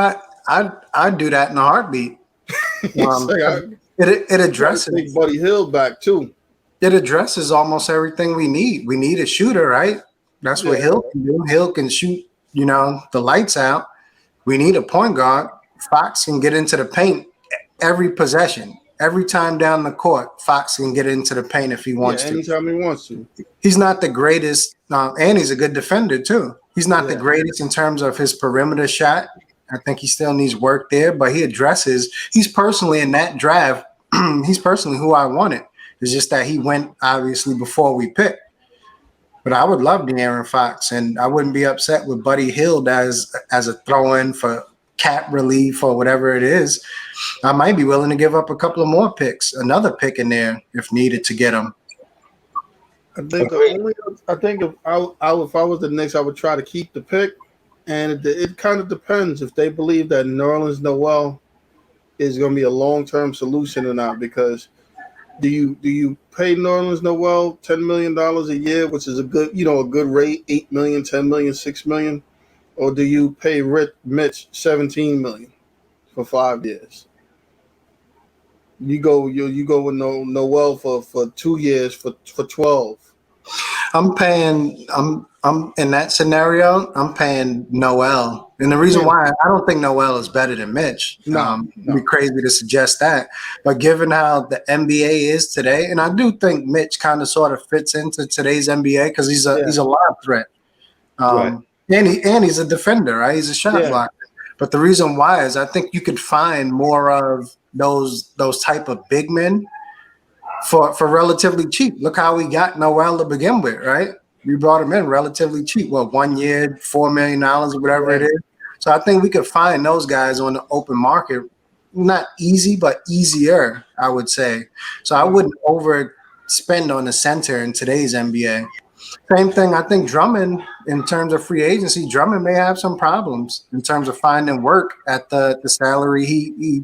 I'd do that in a heartbeat. It addresses Buddy Hield back too. It addresses almost everything we need. We need a shooter, right? That's what Hill can do. Hill can shoot, the lights out. We need a point guard. Fox can get into the paint every possession. Every time down the court, Fox can get into the paint if he wants to. Anytime he wants to. He's not the greatest, and he's a good defender too. He's not the greatest in terms of his perimeter shot. I think he still needs work there, but he addresses. He's personally in that draft. He's personally who I wanted. It's just that he went obviously before we picked. But I would love De'Aaron Fox, and I wouldn't be upset with Buddy Hield as a throw-in for cap relief or whatever it is. I might be willing to give up a couple of more picks, another pick in there if needed to get him. I think if I was the Knicks, I would try to keep the pick and it kind of depends if they believe that Nerlens Noel is going to be a long term solution or not. Because do you pay Nerlens Noel $10 million a year, which is a good rate, 8 million, 10 million, 6 million, or do you pay Mitch 17 million for 5 years? You go with Noel for 2 years for 12. I'm in that scenario. I'm paying Noel, and the reason Yeah, why I don't think Noel is better than Mitch. no, It'd be no, crazy to suggest that, but given how the NBA is today, and I do think Mitch kind of sort of fits into today's NBA because yeah, he's a lob threat, Right. and he's a defender, right? He's a shot yeah, blocker. But the reason why is I think you could find more of those type of big men for relatively cheap. Look how we got Noel to begin with, right? We brought him in relatively cheap. What, 1 year, $4 million, whatever it yeah, is. So I think we could find those guys on the open market. Not easy, but easier, I would say. So I yeah. wouldn't overspend on the center in today's NBA. Same thing, I think Drummond, in terms of free agency, Drummond may have some problems in terms of finding work at the salary he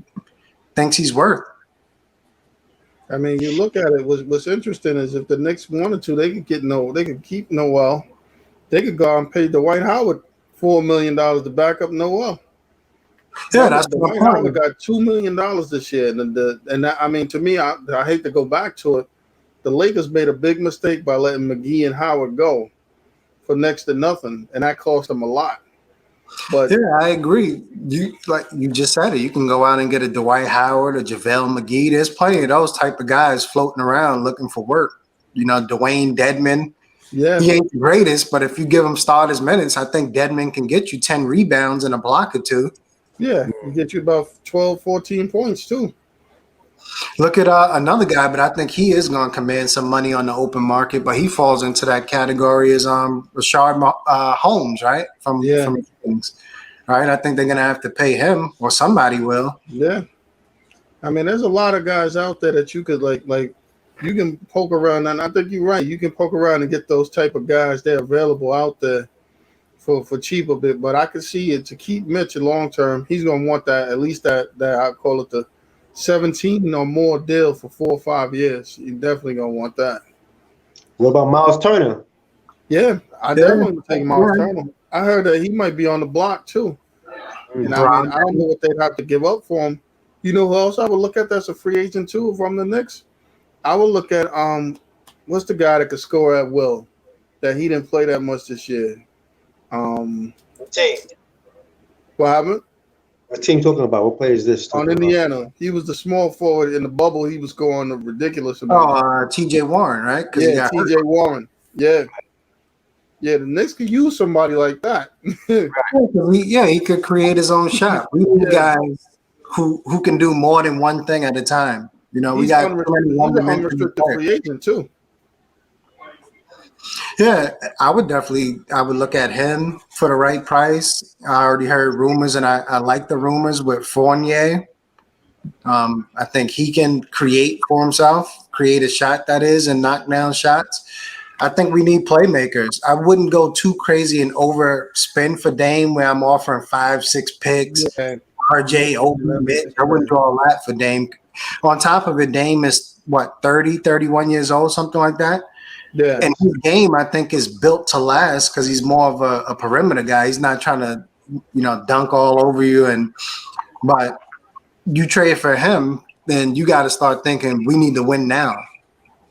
thinks he's worth. I mean, you look at it. What's interesting is if the Knicks wanted to, they could keep Noel. They could go out and pay Dwight Howard $4 million to back up Noel. Yeah, Remember, that's my Dwight Howard point. got $2 million this year, and that, I mean, to me, I hate to go back to it. The Lakers made a big mistake by letting McGee and Howard go for next to nothing, and that cost them a lot. But Yeah, I agree. You like you just said it. You can go out and get a Dwight Howard or JaVale McGee. There's plenty of those type of guys floating around looking for work. Dwayne Dedman. yeah, He ain't the greatest, but if you give him starters minutes, I think Dedman can get you 10 rebounds and a block or two. yeah, you get you about 12, 14 points too. Look at another guy, but I think he is going to command some money on the open market. But he falls into that category as Rashard Holmes, right? Yeah, From Kings, right? I think they're going to have to pay him, or somebody will. yeah. I mean, there's a lot of guys out there that you could like you can poke around, and I think you're right. You can poke around and get those type of guys. They're available out there for cheap a bit. But I can see it to keep Mitchell long term. He's gonna want that at least that I call it the 17 or more deal for 4 or 5 years. He's definitely gonna want that. What about Miles Turner? Yeah, I Yeah, definitely would take Miles Turner. I heard that he might be on the block too. And I mean, Bron- I don't know what they'd have to give up for him. You know who else I would look at that's a free agent too from the Knicks? I would look at what's the guy that could score at will that he didn't play that much this year? Um, Team. what happened? What team talking about? What player is this On talking about? Indiana. He was the small forward in the bubble. He was scoring a ridiculous amount. TJ Warren, right? Because he Yeah, got hurt. TJ Warren. Yeah. Yeah, the Knicks could use somebody like that. He could create his own shot. We need Yeah. guys who can do more than one thing at a time. We He's got too many he's an one-dimensional unrestricted players. free agent too. Yeah, I would look at him for the right price. I already heard rumors, and I like the rumors with Fournier. I think he can create for himself, create a shot that is, and knock down shots. I think we need playmakers. I wouldn't go too crazy and overspend for Dame where I'm offering 5, 6 picks. Yeah. RJ, Obi, Mitch. I wouldn't do all that for Dame. On top of it, Dame is 30, 31 years old, something like that. Yeah. And his game, I think, is built to last because he's more of a perimeter guy. He's not trying to, dunk all over you. But you trade for him, then you got to start thinking we need to win now.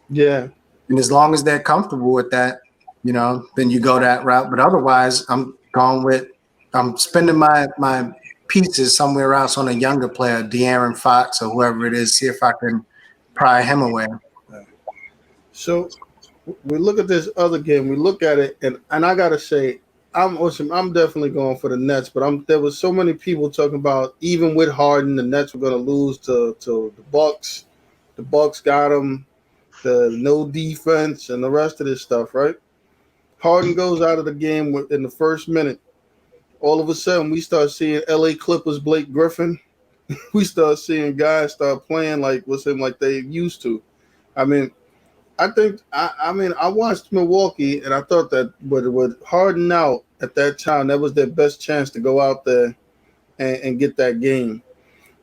Yeah. And as long as they're comfortable with that, then you go that route. But otherwise, I'm spending my pieces somewhere else on a younger player, De'Aaron Fox or whoever it is, see if I can pry him away. So we look at this other game. We look at it, and I gotta say, I'm definitely going for the Nets. But there was so many people talking about even with Harden, the Nets were gonna lose to the Bucks. The Bucks got them. The no defense and the rest of this stuff, right? Harden goes out of the game in the first minute. All of a sudden, we start seeing LA Clippers Blake Griffin. We start seeing guys start playing like they used to. I mean, I watched Milwaukee and I thought that with Harden out, at that time. That was their best chance to go out there and get that game.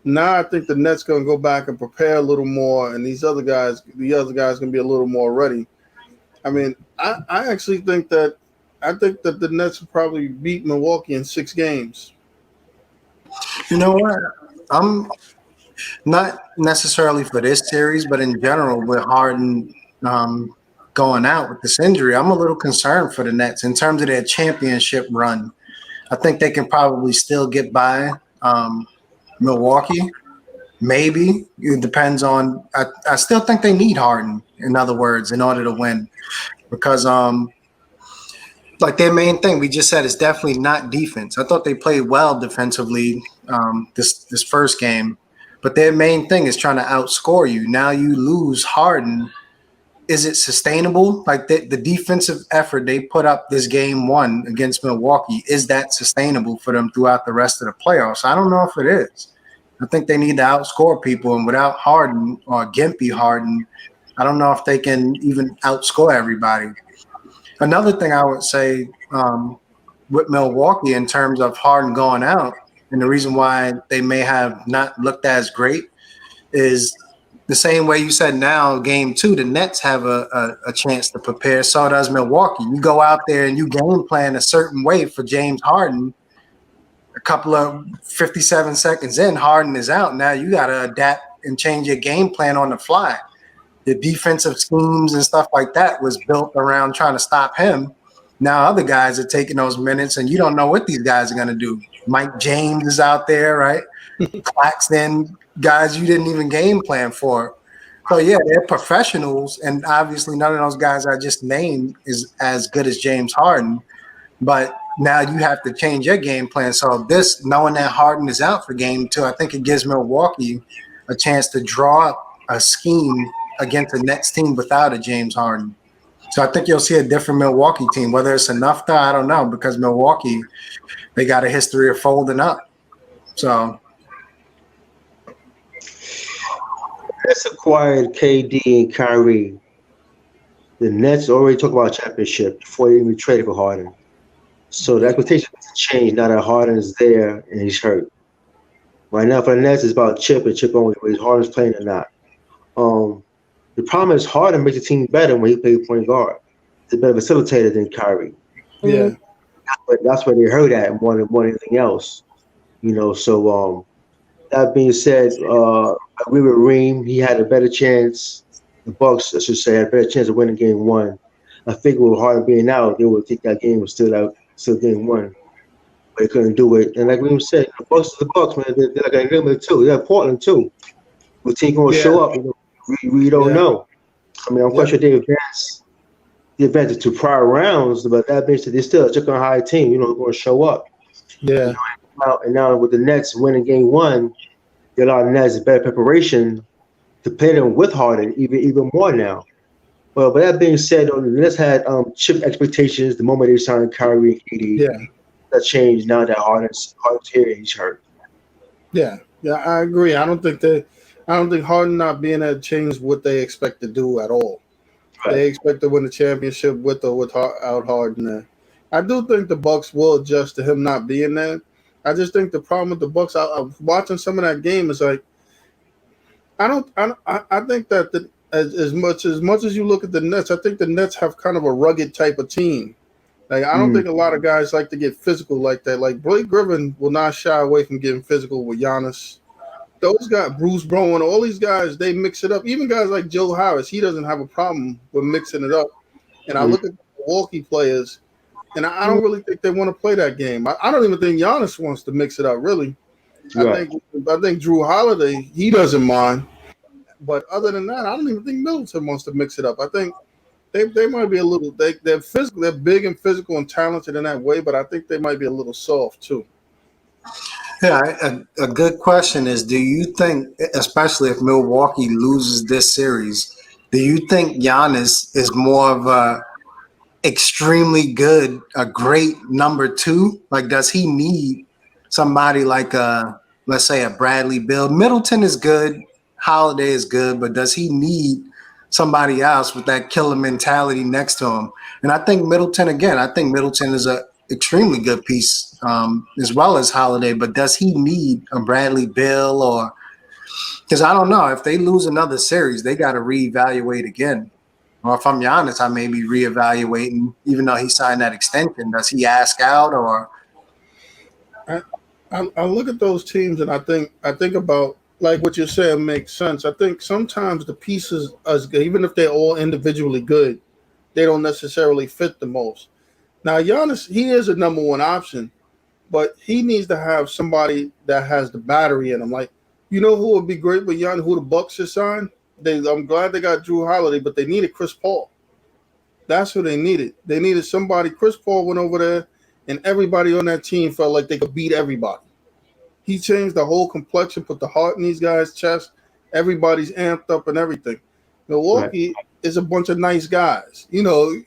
Now I think the Nets gonna go back and prepare a little more, and the other guys gonna be a little more ready. I mean, I actually think that the Nets will probably beat Milwaukee in 6 games. You know what? I'm not necessarily for this series, but in general, with Harden um, going out with this injury, I'm a little concerned for the Nets in terms of their championship run. I think they can probably still get by Milwaukee. Maybe it depends on. I still think they need Harden. In other words, in order to win, because like their main thing we just said is definitely not defense. I thought they played well defensively this first game, but their main thing is trying to outscore you. Now you lose Harden. Is it sustainable? Like the defensive effort they put up this game one against Milwaukee, is that sustainable for them throughout the rest of the playoffs? I don't know if it is. I think they need to outscore people, and without Harden or Gimpy Harden, I don't know if they can even outscore everybody. Another thing I would say with Milwaukee in terms of Harden going out, and the reason why they may have not looked as great is the same way you said now, game two, the Nets have a chance to prepare. So does Milwaukee. You go out there and you game plan a certain way for James Harden. A couple of 57 seconds in, Harden is out. Now you got to adapt and change your game plan on the fly. The defensive schemes and stuff like that was built around trying to stop him. Now other guys are taking those minutes, and you don't know what these guys are going to do. Mike James is out there, right? Claxton, guys you didn't even game plan for. So, yeah, they're professionals, and obviously none of those guys I just named is as good as James Harden. But now you have to change your game plan. So this, knowing that Harden is out for game two, I think it gives Milwaukee a chance to draw up a scheme against the next team without a James Harden. So I think you'll see a different Milwaukee team. Whether it's enough, though, I don't know, because Milwaukee, they got a history of folding up. So Nets acquired KD and Kyrie. The Nets already talked about a championship before they even traded for Harden. So the expectation has changed now that Harden is there and he's hurt. Right now for the Nets, it's about chip and chip only, whether Harden's playing or not. The problem is Harden makes the team better when he plays point guard. He's a better facilitator than Kyrie. Yeah. But that's where they hurt at more than anything else. So that being said, I agree with Reem. He had a better chance. The Bucks, I should say, had a better chance of winning game one. I think with Harden being out, they would think that game was still game one. But they couldn't do it. And like Reem said, the Bucks are the Bucks, man. They're like a number two. They're Portland too. The team going to show up. We don't know. I mean, I'm quite sure they advanced to prior rounds, but that being said, they're still a chicken high team. Going to show up. Yeah. And now with the Nets winning game one, they allow the Nets better preparation to play them with Harden even more now. Well, but that being said, the Nets had chip expectations the moment they signed Kyrie and KD. Yeah. That changed now that Harden's here and he's hurt. Yeah. Yeah, I agree. I don't think Harden not being there changed what they expect to do at all. Right. They expect to win the championship with or without Harden there. I do think the Bucks will adjust to him not being there. I just think the problem with the Bucks, I'm watching some of that game, is like I think that as much as you look at the Nets, I think the Nets have kind of a rugged type of team. Like I don't think a lot of guys like to get physical like that. Like Blake Griffin will not shy away from getting physical with Giannis. Those guys, Bruce Bowen, all these guys, they mix it up. Even guys like Joe Harris, he doesn't have a problem with mixing it up. And I look at the Milwaukee players, and I don't really think they want to play that game. I don't even think Giannis wants to mix it up, really. Right. I think Drew Holiday, he doesn't mind. But other than that, I don't even think Middleton wants to mix it up. I think they might be a little they're physical, they're big and physical and talented in that way, but I think they might be a little soft too. Yeah, a good question is, do you think, especially if Milwaukee loses this series, do you think Giannis is more of a extremely good, a great number two? Like, does he need somebody like let's say a Bradley Beal? Middleton is good, Holiday is good, but does he need somebody else with that killer mentality next to him? And I think Middleton is extremely good piece, as well as Holiday. But does he need a Bradley Beal or? Because I don't know if they lose another series, they got to reevaluate again. Or if I'm Giannis, I may be reevaluating, even though he signed that extension. Does he ask out or? I look at those teams and I think about like what you're saying makes sense. I think sometimes the pieces, even if they're all individually good, they don't necessarily fit the most. Now Giannis, he is a number one option, but he needs to have somebody that has the battery in him. Like, you know who would be great with Giannis, who the Bucks should sign? I'm glad they got Drew Holiday, but they needed Chris Paul. That's who they needed. They needed somebody. Chris Paul went over there, and everybody on that team felt like they could beat everybody. He changed the whole complexion, put the heart in these guys' chest. Everybody's amped up and everything. Milwaukee is a bunch of nice guys. But you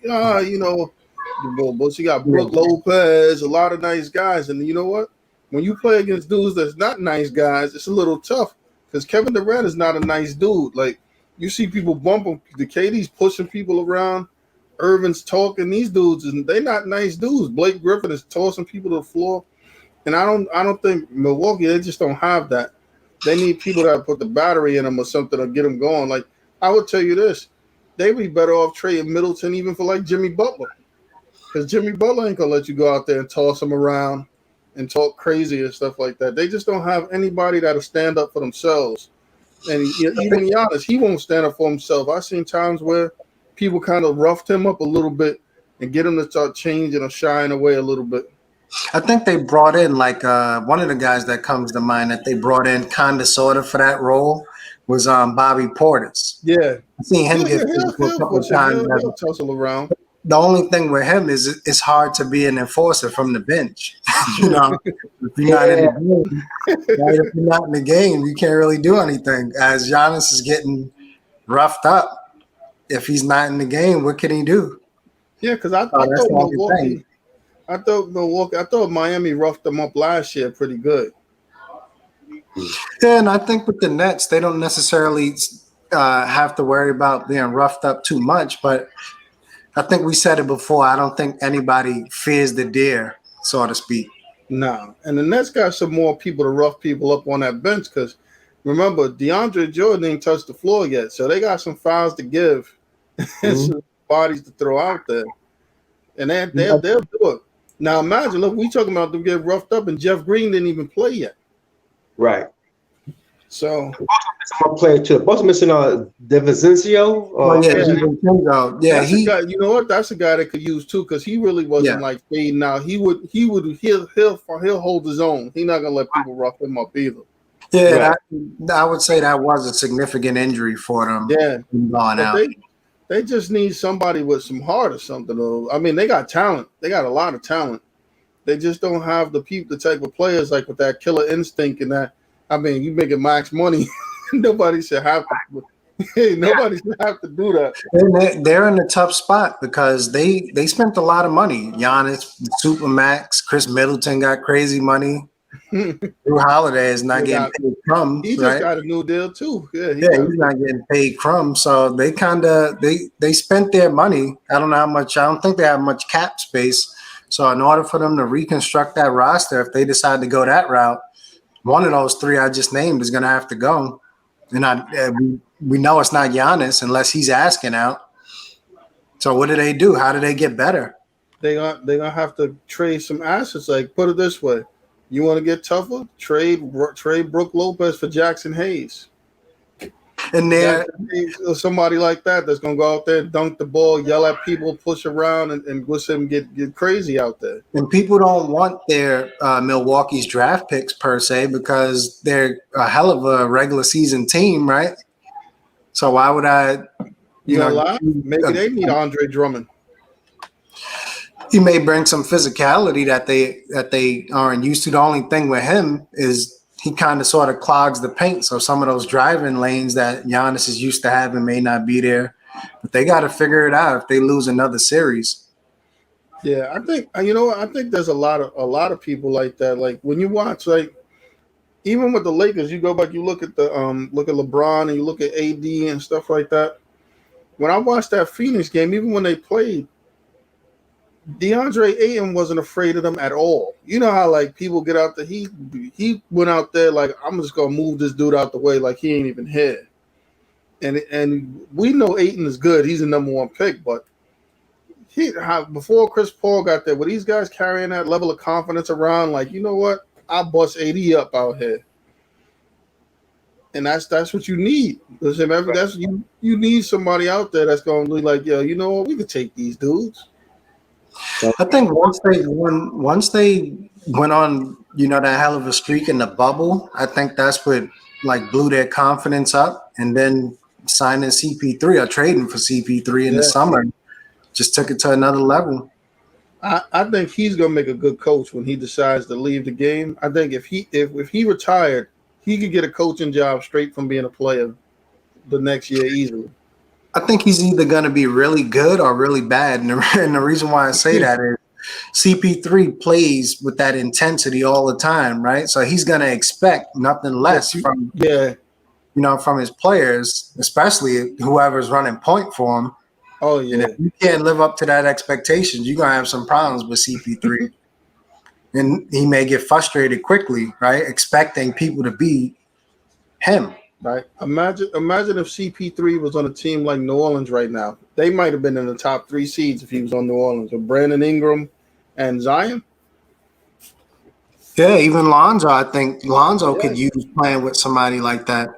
got Brook Lopez, a lot of nice guys. And you know what? When you play against dudes that's not nice guys, it's a little tough because Kevin Durant is not a nice dude. Like, you see people bumping. The KD's pushing people around. Irvin's talking. These dudes, they're not nice dudes. Blake Griffin is tossing people to the floor. And I don't think Milwaukee, they just don't have that. They need people that put the battery in them or something to get them going. Like, I would tell you this, they'd be better off trading Middleton even for like Jimmy Butler. Because Jimmy Butler ain't going to let you go out there and toss him around and talk crazy and stuff like that. They just don't have anybody that'll stand up for themselves. And even Giannis, he won't stand up for himself. I've seen times where people kind of roughed him up a little bit and get him to start changing or shying away a little bit. I think they brought in like one of the guys that comes to mind that they brought in kind of sort of for that role was Bobby Portis. Yeah. I've seen him get a couple of times. He'll tussle around. The only thing with him is it's hard to be an enforcer from the bench. You know, if you're not in the game, right? If you're not in the game, you can't really do anything. As Giannis is getting roughed up, if he's not in the game, what can he do? Yeah, because I thought Miami roughed them up last year pretty good. Yeah, and I think with the Nets, they don't necessarily have to worry about being roughed up too much. But I think we said it before. I don't think anybody fears the deer, so to speak. No. And the Nets got some more people to rough people up on that bench because, remember, DeAndre Jordan ain't touched the floor yet. So they got some fouls to give and some bodies to throw out there. And they'll do it. Now, imagine, look, we talking about them getting roughed up, and Jeff Green didn't even play yet. Right. So, I'm playing too. Boston missing DeVincenzo. Guy, you know what? That's a guy that could use too, because he really wasn't like fading out. He'll hold his own. He's not gonna let people rough him up either. Yeah, right. I would say that was a significant injury for them. Yeah, gone out. They just need somebody with some heart or something. I mean, they got talent. They got a lot of talent. They just don't have the type of players like with that killer instinct and that. I mean, you making max money. Nobody should have to. Nobody should have to do that. And they're in a tough spot because they spent a lot of money. Giannis, Supermax, Chris Middleton got crazy money. Drew Holiday is not getting paid crumbs. He just got a new deal too. He's not getting paid crumbs. So they they spent their money. I don't know how much. I don't think they have much cap space. So in order for them to reconstruct that roster, if they decide to go that route, one of those three I just named is going to have to go. And we know it's not Giannis unless he's asking out. So what do? How do they get better? They're gonna have to trade some assets. Like, put it this way. You want to get tougher? Trade Brook Lopez for Jackson Hayes. And there, somebody like that's gonna go out there, dunk the ball, yell at people, push around, and let them get crazy out there. And people don't want their Milwaukee's draft picks per se because they're a hell of a regular season team, right? So why would I? Maybe they need Andre Drummond. He may bring some physicality that they aren't used to. The only thing with him is he kind of sort of clogs the paint. So some of those driving lanes that Giannis is used to having may not be there. But they got to figure it out if they lose another series. Yeah, I think I think there's a lot of people like that. Like when you watch, like even with the Lakers, you go back, you look at look at LeBron and you look at AD and stuff like that. When I watched that Phoenix game, even when they played, DeAndre Ayton wasn't afraid of them at all. You know how like people get out there. He went out there like I'm just gonna move this dude out the way like he ain't even here. And we know Ayton is good. He's the number one pick, but before Chris Paul got there, were these guys carrying that level of confidence around? Like, you know what? I'll bust AD up out here, and that's what you need. Listen, that's you need somebody out there that's going to be like, yo, you know what? We could take these dudes. I think once they went on, that hell of a streak in the bubble, I think that's what like blew their confidence up, and then signing CP3 or trading for CP3 in the summer just took it to another level. I think he's gonna make a good coach when he decides to leave the game. I think if he retired, he could get a coaching job straight from being a player the next year easily. I think he's either gonna be really good or really bad, and the reason why I say that is CP3 plays with that intensity all the time, right? So he's gonna expect nothing less from from his players, especially whoever's running point for him. Oh yeah. And if you can't live up to that expectation, you're gonna have some problems with CP3. And he may get frustrated quickly, right? Expecting people to be him. Right. Imagine if CP3 was on a team like New Orleans right now. They might have been in the top 3 seeds if he was on New Orleans with Brandon Ingram and Zion. Yeah, even Lonzo. I think Lonzo could use playing with somebody like that.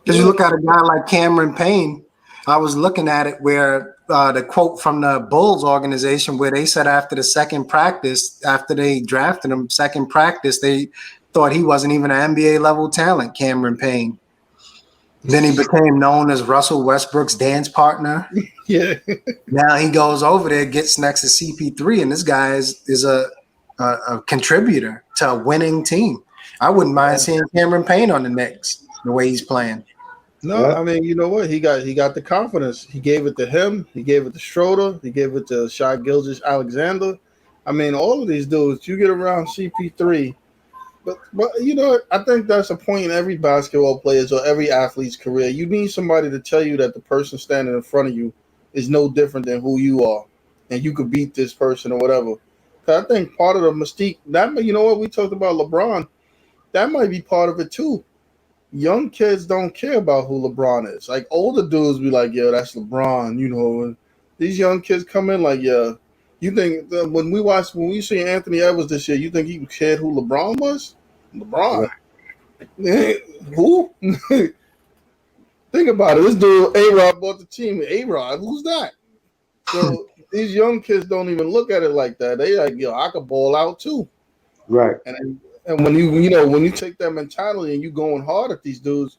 Because you look at a guy like Cameron Payne. I was looking at it where the quote from the Bulls organization where they said after the second practice, after they drafted him, second practice, they thought he wasn't even an NBA level talent, Cameron Payne. Then he became known as Russell Westbrook's dance partner. Yeah. Now he goes over there, gets next to CP3, and this guy is a contributor to a winning team. I wouldn't mind seeing Cameron Payne on the Knicks, the way he's playing. No, I mean, you know what? He got the confidence. He gave it to him. He gave it to Schroeder. He gave it to Shai Gilgeous-Alexander. I mean, all of these dudes, you get around CP3. But you know, I think that's a point in every basketball player's or every athlete's career. You need somebody to tell you that the person standing in front of you is no different than who you are, and you could beat this person or whatever. I think part of the mystique, that you know what we talked about LeBron, that might be part of it too. Young kids don't care about who LeBron is. Like older dudes be like, "Yo, that's LeBron," you know. And these young kids come in like, "Yeah." You think when we see Anthony Edwards this year, you think he cared who LeBron was? LeBron, who? Think about it. This dude A-Rod bought the team. A-Rod, who's that? So these young kids don't even look at it like that. They like, yo, I could ball out too. Right. And when you take that mentality and you going hard at these dudes,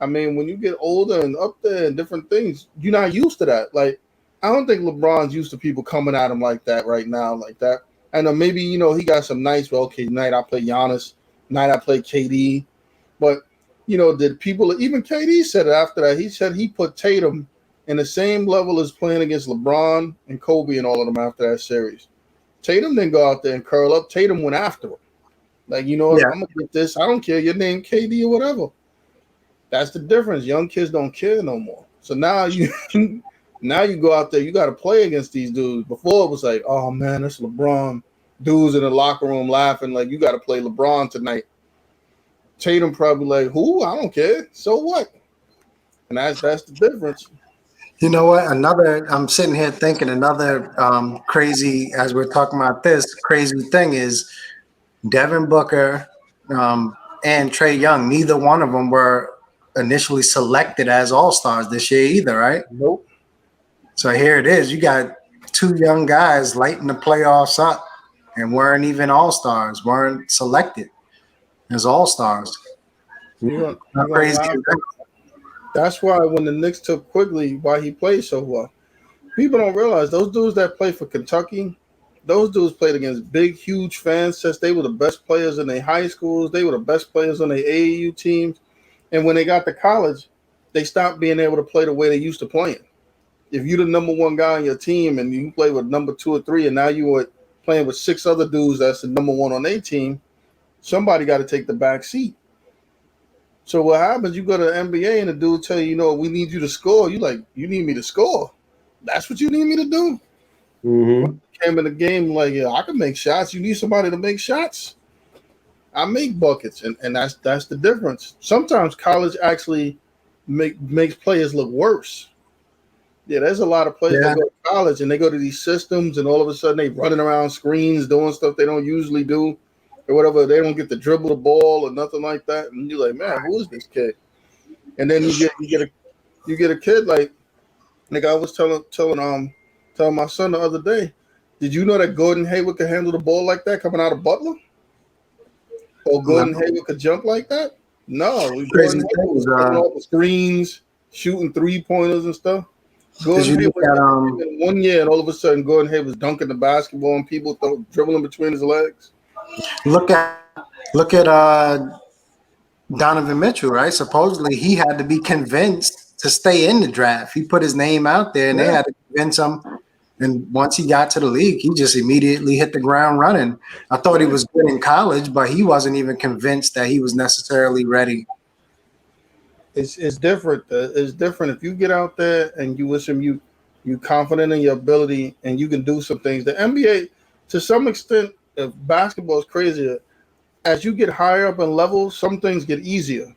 I mean, when you get older and up there and different things, you're not used to that. Like, I don't think LeBron's used to people coming at him like that right now, like that. I know maybe, he got some nights where, okay, night I play Giannis, night I play KD. But, did people, even KD said it after that. He said he put Tatum in the same level as playing against LeBron and Kobe and all of them after that series. Tatum didn't go out there and curl up. Tatum went after him. Like, I'm going to get this. I don't care your name, KD or whatever. That's the difference. Young kids don't care no more. So now you go out there, you got to play against these dudes. Before it was like, oh, man, that's LeBron. Dudes in the locker room laughing like, you got to play LeBron tonight. Tatum probably like, who? I don't care. So what? And that's the difference. You know what? I'm sitting here thinking another crazy, as we're talking about this, crazy thing is Devin Booker and Trae Young. Neither one of them were initially selected as all-stars this year either, right? Nope. So here it is. You got 2 young guys lighting the playoffs up and weren't even all-stars, weren't selected as all-stars. Crazy. That's why when the Knicks took Quigley, why he played so well. People don't realize those dudes that play for Kentucky, those dudes played against big, huge fans since they were the best players in their high schools. They were the best players on their AAU teams. And when they got to college, they stopped being able to play the way they used to playing. If you're the number 1 guy on your team and you play with number 2 or 3, and now you were playing with 6 other dudes that's the number 1 on their team, somebody got to take the back seat. So what happens, you go to the NBA and the dude tell you, we need you to score. You like, you need me to score. That's what you need me to do? Mm-hmm. Came in the game like, yeah, I can make shots. You need somebody to make shots. I make buckets, and that's the difference. Sometimes college actually makes players look worse. Yeah, there's a lot of players Yeah. that go to college and they go to these systems, and all of a sudden they running around screens doing stuff they don't usually do, or whatever. They don't get to dribble the ball or nothing like that, and you're like, man, who is this kid? And then you get a kid like I was telling my son the other day. Did you know that Gordon Hayward could handle the ball like that coming out of Butler? Or No. Gordon Hayward could jump like that? No, Crazy Gordon Hayward was things. coming off the screens, shooting 3-pointers and stuff. Did Gordon you look Hayward at in 1 year, and all of a sudden Gordon Hayward was dunking the basketball and people dribbling between his legs. look at Donovan Mitchell, right? Supposedly he had to be convinced to stay in the draft. He put his name out there, and they Yeah. had to convince him. And once he got to the league, he just immediately hit the ground running. I thought he was good in college, but he wasn't even convinced that he was necessarily ready. It's different. It's different if you get out there and you listen. You confident in your ability and you can do some things. The NBA, to some extent, if basketball is crazier. As you get higher up in levels, some things get easier.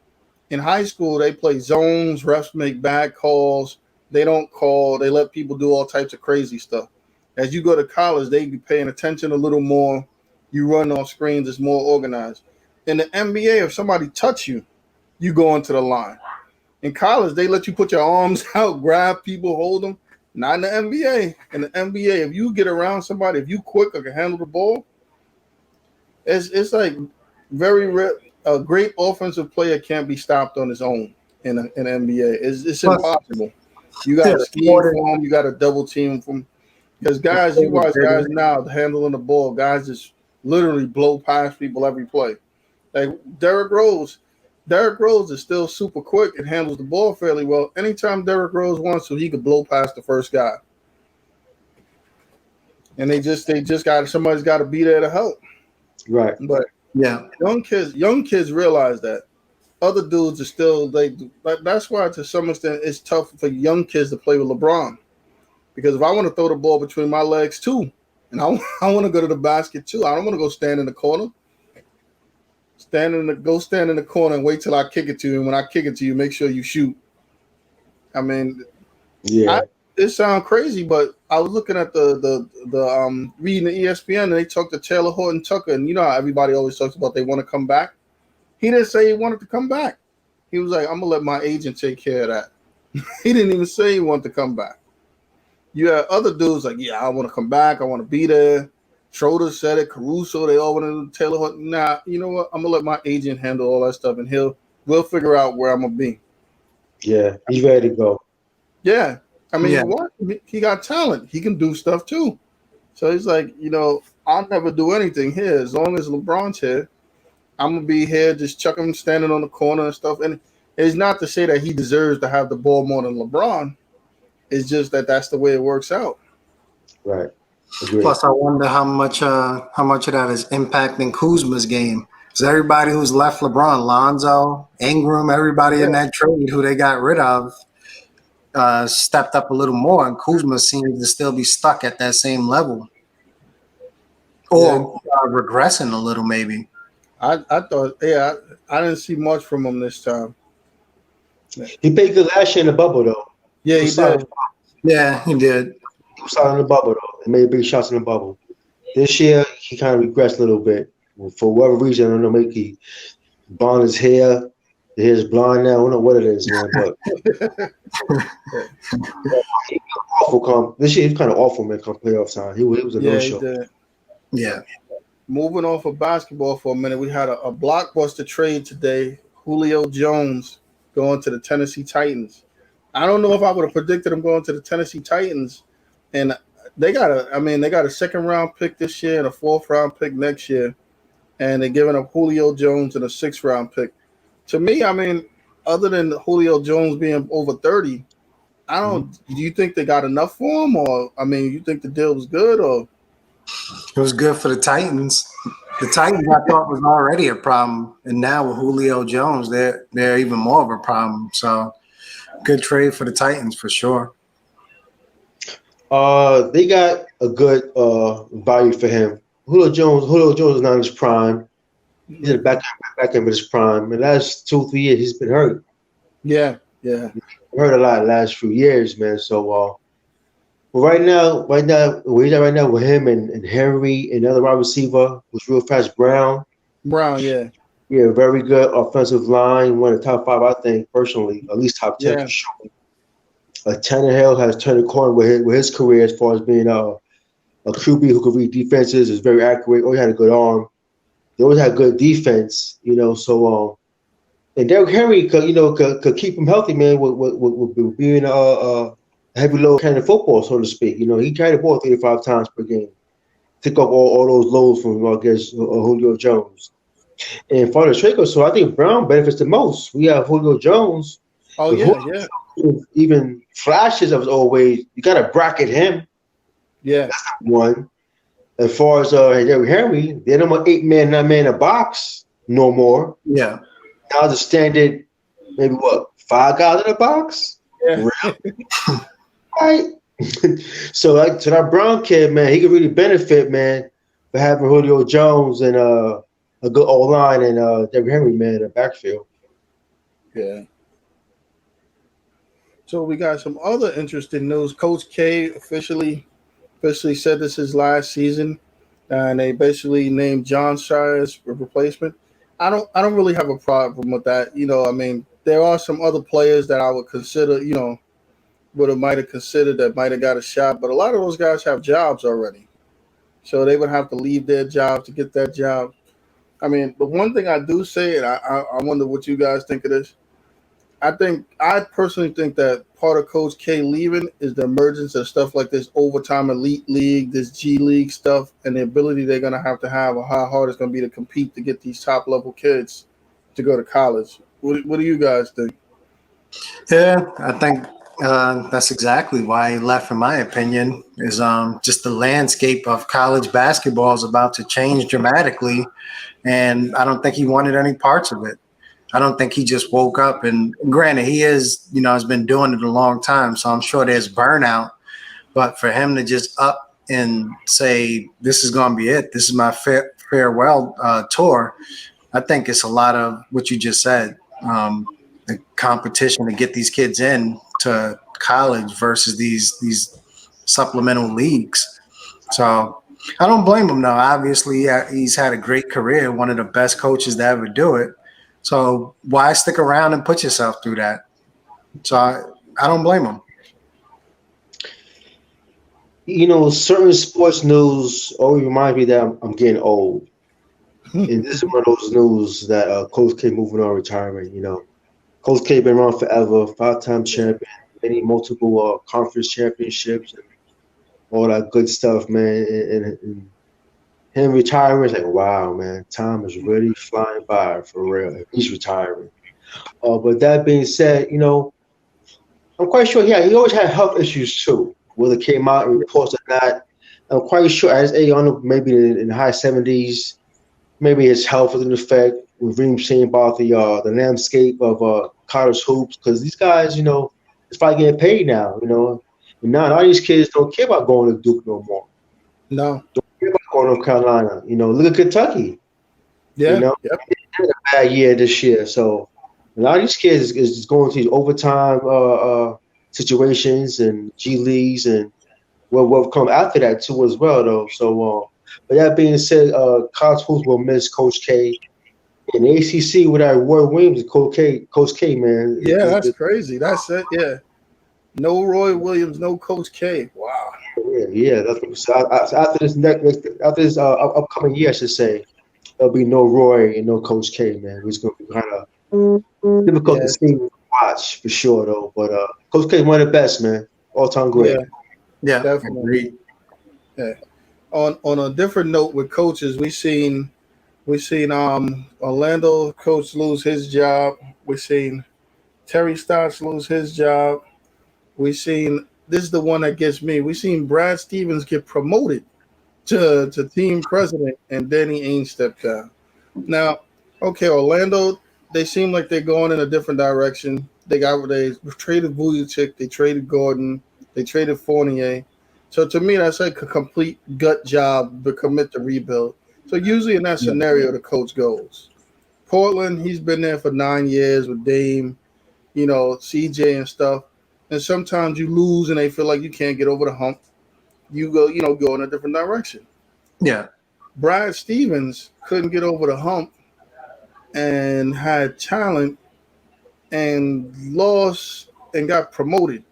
In high school, they play zones. Refs make bad calls. They don't call. They let people do all types of crazy stuff. As you go to college, they be paying attention a little more. You run off screens. It's more organized. In the NBA, if somebody touch you, you go into the line. In college, they let you put your arms out, grab people, hold them. Not in the NBA. In the NBA, if you get around somebody, if you quick or can handle the ball, it's like very rare. A great offensive player can't be stopped on his own in the NBA. It's impossible. You got to scheme for him. You got to double team from because guys, you watch guys now handling the ball. Guys just literally blow past people every play. Like Derrick Rose. Derrick Rose is still super quick and handles the ball fairly well. Anytime Derrick Rose wants to, he could blow past the first guy. And they just got somebody's got to be there to help. Right. But yeah, young kids realize that. Other dudes are still that's why to some extent it's tough for young kids to play with LeBron. Because if I want to throw the ball between my legs too, and I want to go to the basket too, I don't want to go stand in the corner. Stand in the corner and wait till I kick it to you. And when I kick it to you, make sure you shoot. I mean, yeah, it sounds crazy, but I was looking at the reading the ESPN and they talked to Taylor Horton Tucker, and you know how everybody always talks about they want to come back. He didn't say he wanted to come back. He was like, I'm gonna let my agent take care of that. He didn't even say he wanted to come back. You had other dudes like, yeah, I want to come back. I want to be there. Schroeder said it. Caruso, they all wanted to Taylor Horton. Nah, you know what? I'm gonna let my agent handle all that stuff, and we'll figure out where I'm gonna be. yeah, he's ready to go. Yeah, I mean, he got talent. He can do stuff too. So he's like, I'll never do anything here as long as LeBron's here. I'm gonna be here, just chuck him standing on the corner and stuff. And it's not to say that he deserves to have the ball more than LeBron. It's just that that's the way it works out. Right. Agreed. Plus, I wonder how much of that is impacting Kuzma's game. Because everybody who's left LeBron, Lonzo, Ingram, everybody in that trade who they got rid of stepped up a little more, and Kuzma seems to still be stuck at that same level. Or regressing a little, maybe. I thought, I didn't see much from him this time. He played good last year in the bubble, though. Yeah, he did. Yeah, he did. He was out in the bubble, though. He made big shots in the bubble. This year, he kind of regressed a little bit. For whatever reason, I don't know, maybe he blonde his hair. The hair's blonde now. I don't know what it is, man. But awful. This year, he's kind of awful, man, come playoff time. He was a no-show. He did. Yeah. Moving off of basketball for a minute, we had a blockbuster trade today. Julio Jones going to the Tennessee Titans. I don't know if I would have predicted him going to the Tennessee Titans. And they got a second round pick this year and a fourth round pick next year. And they're giving up Julio Jones and a 6th round pick. To me, I mean, other than Julio Jones being over 30, do you think they got enough for him? Or, I mean, you think the deal was good or? It was good for the Titans. The Titans, I thought, was already a problem, and now with Julio Jones, they're even more of a problem. So, good trade for the Titans for sure. They got a good value for him. Julio Jones is not in his prime. He's at the back end of his prime. In the last 2 3 years, he's been hurt. Yeah. Hurt a lot the last few years, man. So, but right now, where he's at right now with him and Henry and the other wide receiver was real fast. Brown, Brown, yeah. yeah, very good offensive line. One of the top five, I think, personally, at least top 10 Yeah. for sure. Tannehill has turned the corner with his career as far as being a QB who could read defenses, is very accurate. Always had a good arm. They always had good defense, So, and Derrick Henry could keep him healthy, man. With being a heavy load kind of football, so to speak. He carried the ball 35 times per game, took up all those loads from I guess Julio Jones. And for the Traco, so I think Brown benefits the most. We have Julio Jones. Oh If yeah, Julio yeah, even flashes of his old ways, you got to bracket him. yeah, One. As far as Derrick Henry, they're no more 8-man, 9-man in a box no more. Yeah. Now the standard, maybe what, 5 guys in a box? yeah. Right. So that Brown kid, man, he could really benefit, man, for having Julio Jones and a good O line and Derrick Henry, man, in the backfield. Yeah. So we got some other interesting news. Coach K officially said this is his last season, and they basically named John Shire as a replacement. I don't really have a problem with that. I mean, there are some other players that I would consider, might have considered that might have got a shot, but a lot of those guys have jobs already, so they would have to leave their job to get that job. I mean, the one thing I do say, and I wonder what you guys think of this. I personally think that part of Coach K leaving is the emergence of stuff like this overtime elite league, this G League stuff, and the ability they're gonna have, or how hard it's gonna be to compete to get these top level kids to go to college. What do you guys think? Yeah, I think that's exactly why he left, in my opinion, is just the landscape of college basketball is about to change dramatically. And I don't think he wanted any parts of it. I don't think he just woke up and granted, he has been doing it a long time. So I'm sure there's burnout. But for him to just up and say, this is going to be it, this is my farewell tour, I think it's a lot of what you just said. The competition to get these kids in to college versus these supplemental leagues. So I don't blame him, though. Obviously, he's had a great career, one of the best coaches to ever do it. So why stick around and put yourself through that? So I don't blame him. Certain sports news always remind me that I'm getting old. And this is one of those news that Coach K moving on retirement. Coach K been around forever, 5-time champion, many multiple conference championships, and all that good stuff, man. And him retiring is like, wow, man, time is really flying by for real. He's retiring. But that being said, I'm quite sure, yeah, he always had health issues too, whether it came out in reports or not. I'm quite sure at his age, I don't know, maybe in the high 70s, maybe his health was in effect. We've been seeing about the landscape of college hoops because these guys, it's probably getting paid now, And now all these kids don't care about going to Duke no more. No. Don't care about going to North Carolina. Look at Kentucky. Yeah. Yep. They had a bad year this year. So a lot of these kids is just going to these overtime situations and G leagues and what will come after that too as well, though. So, but that being said, college hoops will miss Coach K. And the ACC without Roy Williams, Coach K, man. Yeah, that's crazy. That's it. Yeah. No Roy Williams, no Coach K. Wow. Yeah. That's so after this upcoming year, I should say, there'll be no Roy and no Coach K, man. It's going to be kind of difficult to see and watch for sure, though. But Coach K, one of the best, man. All-time great. Yeah, definitely. Yeah. On a different note with coaches, we seen Orlando coach lose his job. We seen Terry Stotts lose his job. We seen this is the one that gets me. We seen Brad Stevens get promoted to team president, and Danny Ainge stepped down. Now, okay, Orlando, they seem like they're going in a different direction. They traded Vujacic, they traded Gordon, they traded Fournier. So to me, that's like a complete gut job to commit to rebuild. So usually in that Yeah. scenario, the coach goes. Portland, he's been there for 9 years with Dame, CJ and stuff. And sometimes you lose and they feel like you can't get over the hump. You go in a different direction. Yeah. Brad Stevens couldn't get over the hump and had talent and lost and got promoted.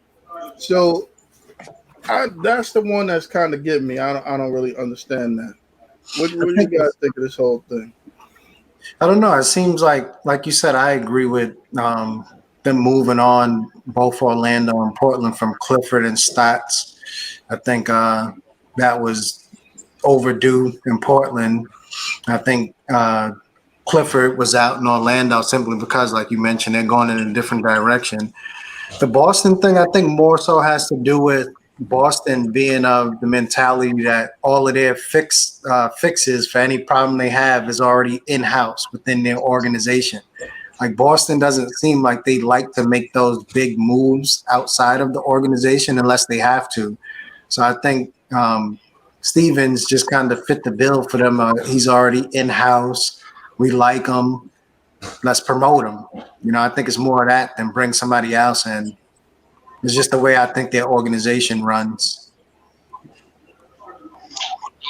So that's the one that's kind of getting me. I don't really understand that. I What do you think guys think of this whole thing? I don't know. It seems like you said, I agree with them moving on, both Orlando and Portland, from Clifford and Stotts. I think that was overdue in Portland. I think Clifford was out in Orlando simply because, like you mentioned, they're going in a different direction. The Boston thing, I think, more so has to do with Boston being of the mentality that all of their fixes for any problem they have is already in house within their organization. Like Boston doesn't seem like they like to make those big moves outside of the organization unless they have to. So I think Stevens just kind of fit the bill for them. He's already in house. We like him. Let's promote him. I think it's more of that than bring somebody else in. It's just the way I think their organization runs.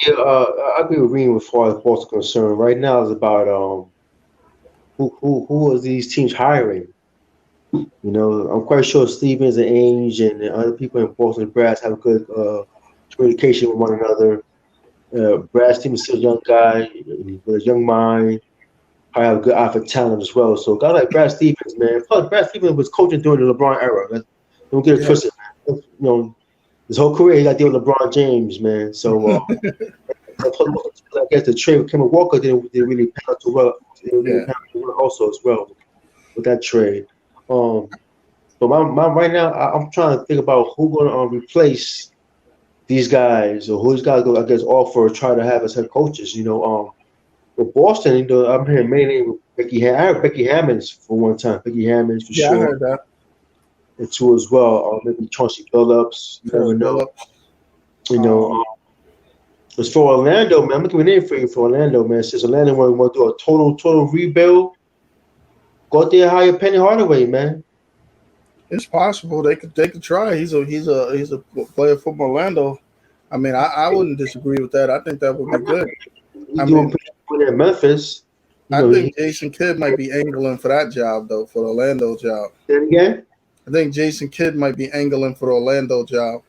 Yeah, I agree with Reem as far as Boston concerned. Right now is about who are these teams hiring? I'm quite sure Stevens and Ainge and the other people in Boston Brass have a good communication with one another. Brad Stevens is still a young guy with a young mind. I have a good eye for talent as well. So guys like Brad Stevens, man. Plus, Brad Stevens was coaching during the LeBron era. Don't get it Yeah. twisted, man. His whole career he got to deal with LeBron James, man. So I guess the trade with Kemba Walker didn't really pan out too well. Didn't really Yeah. pan out too well also as well with that trade. But my right now I'm trying to think about who going to replace these guys or who's guys go I guess offer or try to have as head coaches. With Boston, I'm hearing many names. I heard Becky Hammonds for one time. Becky Hammonds for Yeah, I sure, heard that. and two as well. Maybe Chauncey Billups. You Phil never know. Billups. You know. Um, As for Orlando, man, I'm looking at name for you for Orlando, man. Since Orlando want to do a total rebuild, go out there and hire Penny Hardaway, man. it's possible they could try. He's a player from Orlando. I mean, I wouldn't disagree with that. I think that would be good. He I doing mean, pretty good in Memphis. I He think Jason Kidd might be angling for that job though, for the Orlando job. did it again. I think Jason Kidd might be angling for the Orlando job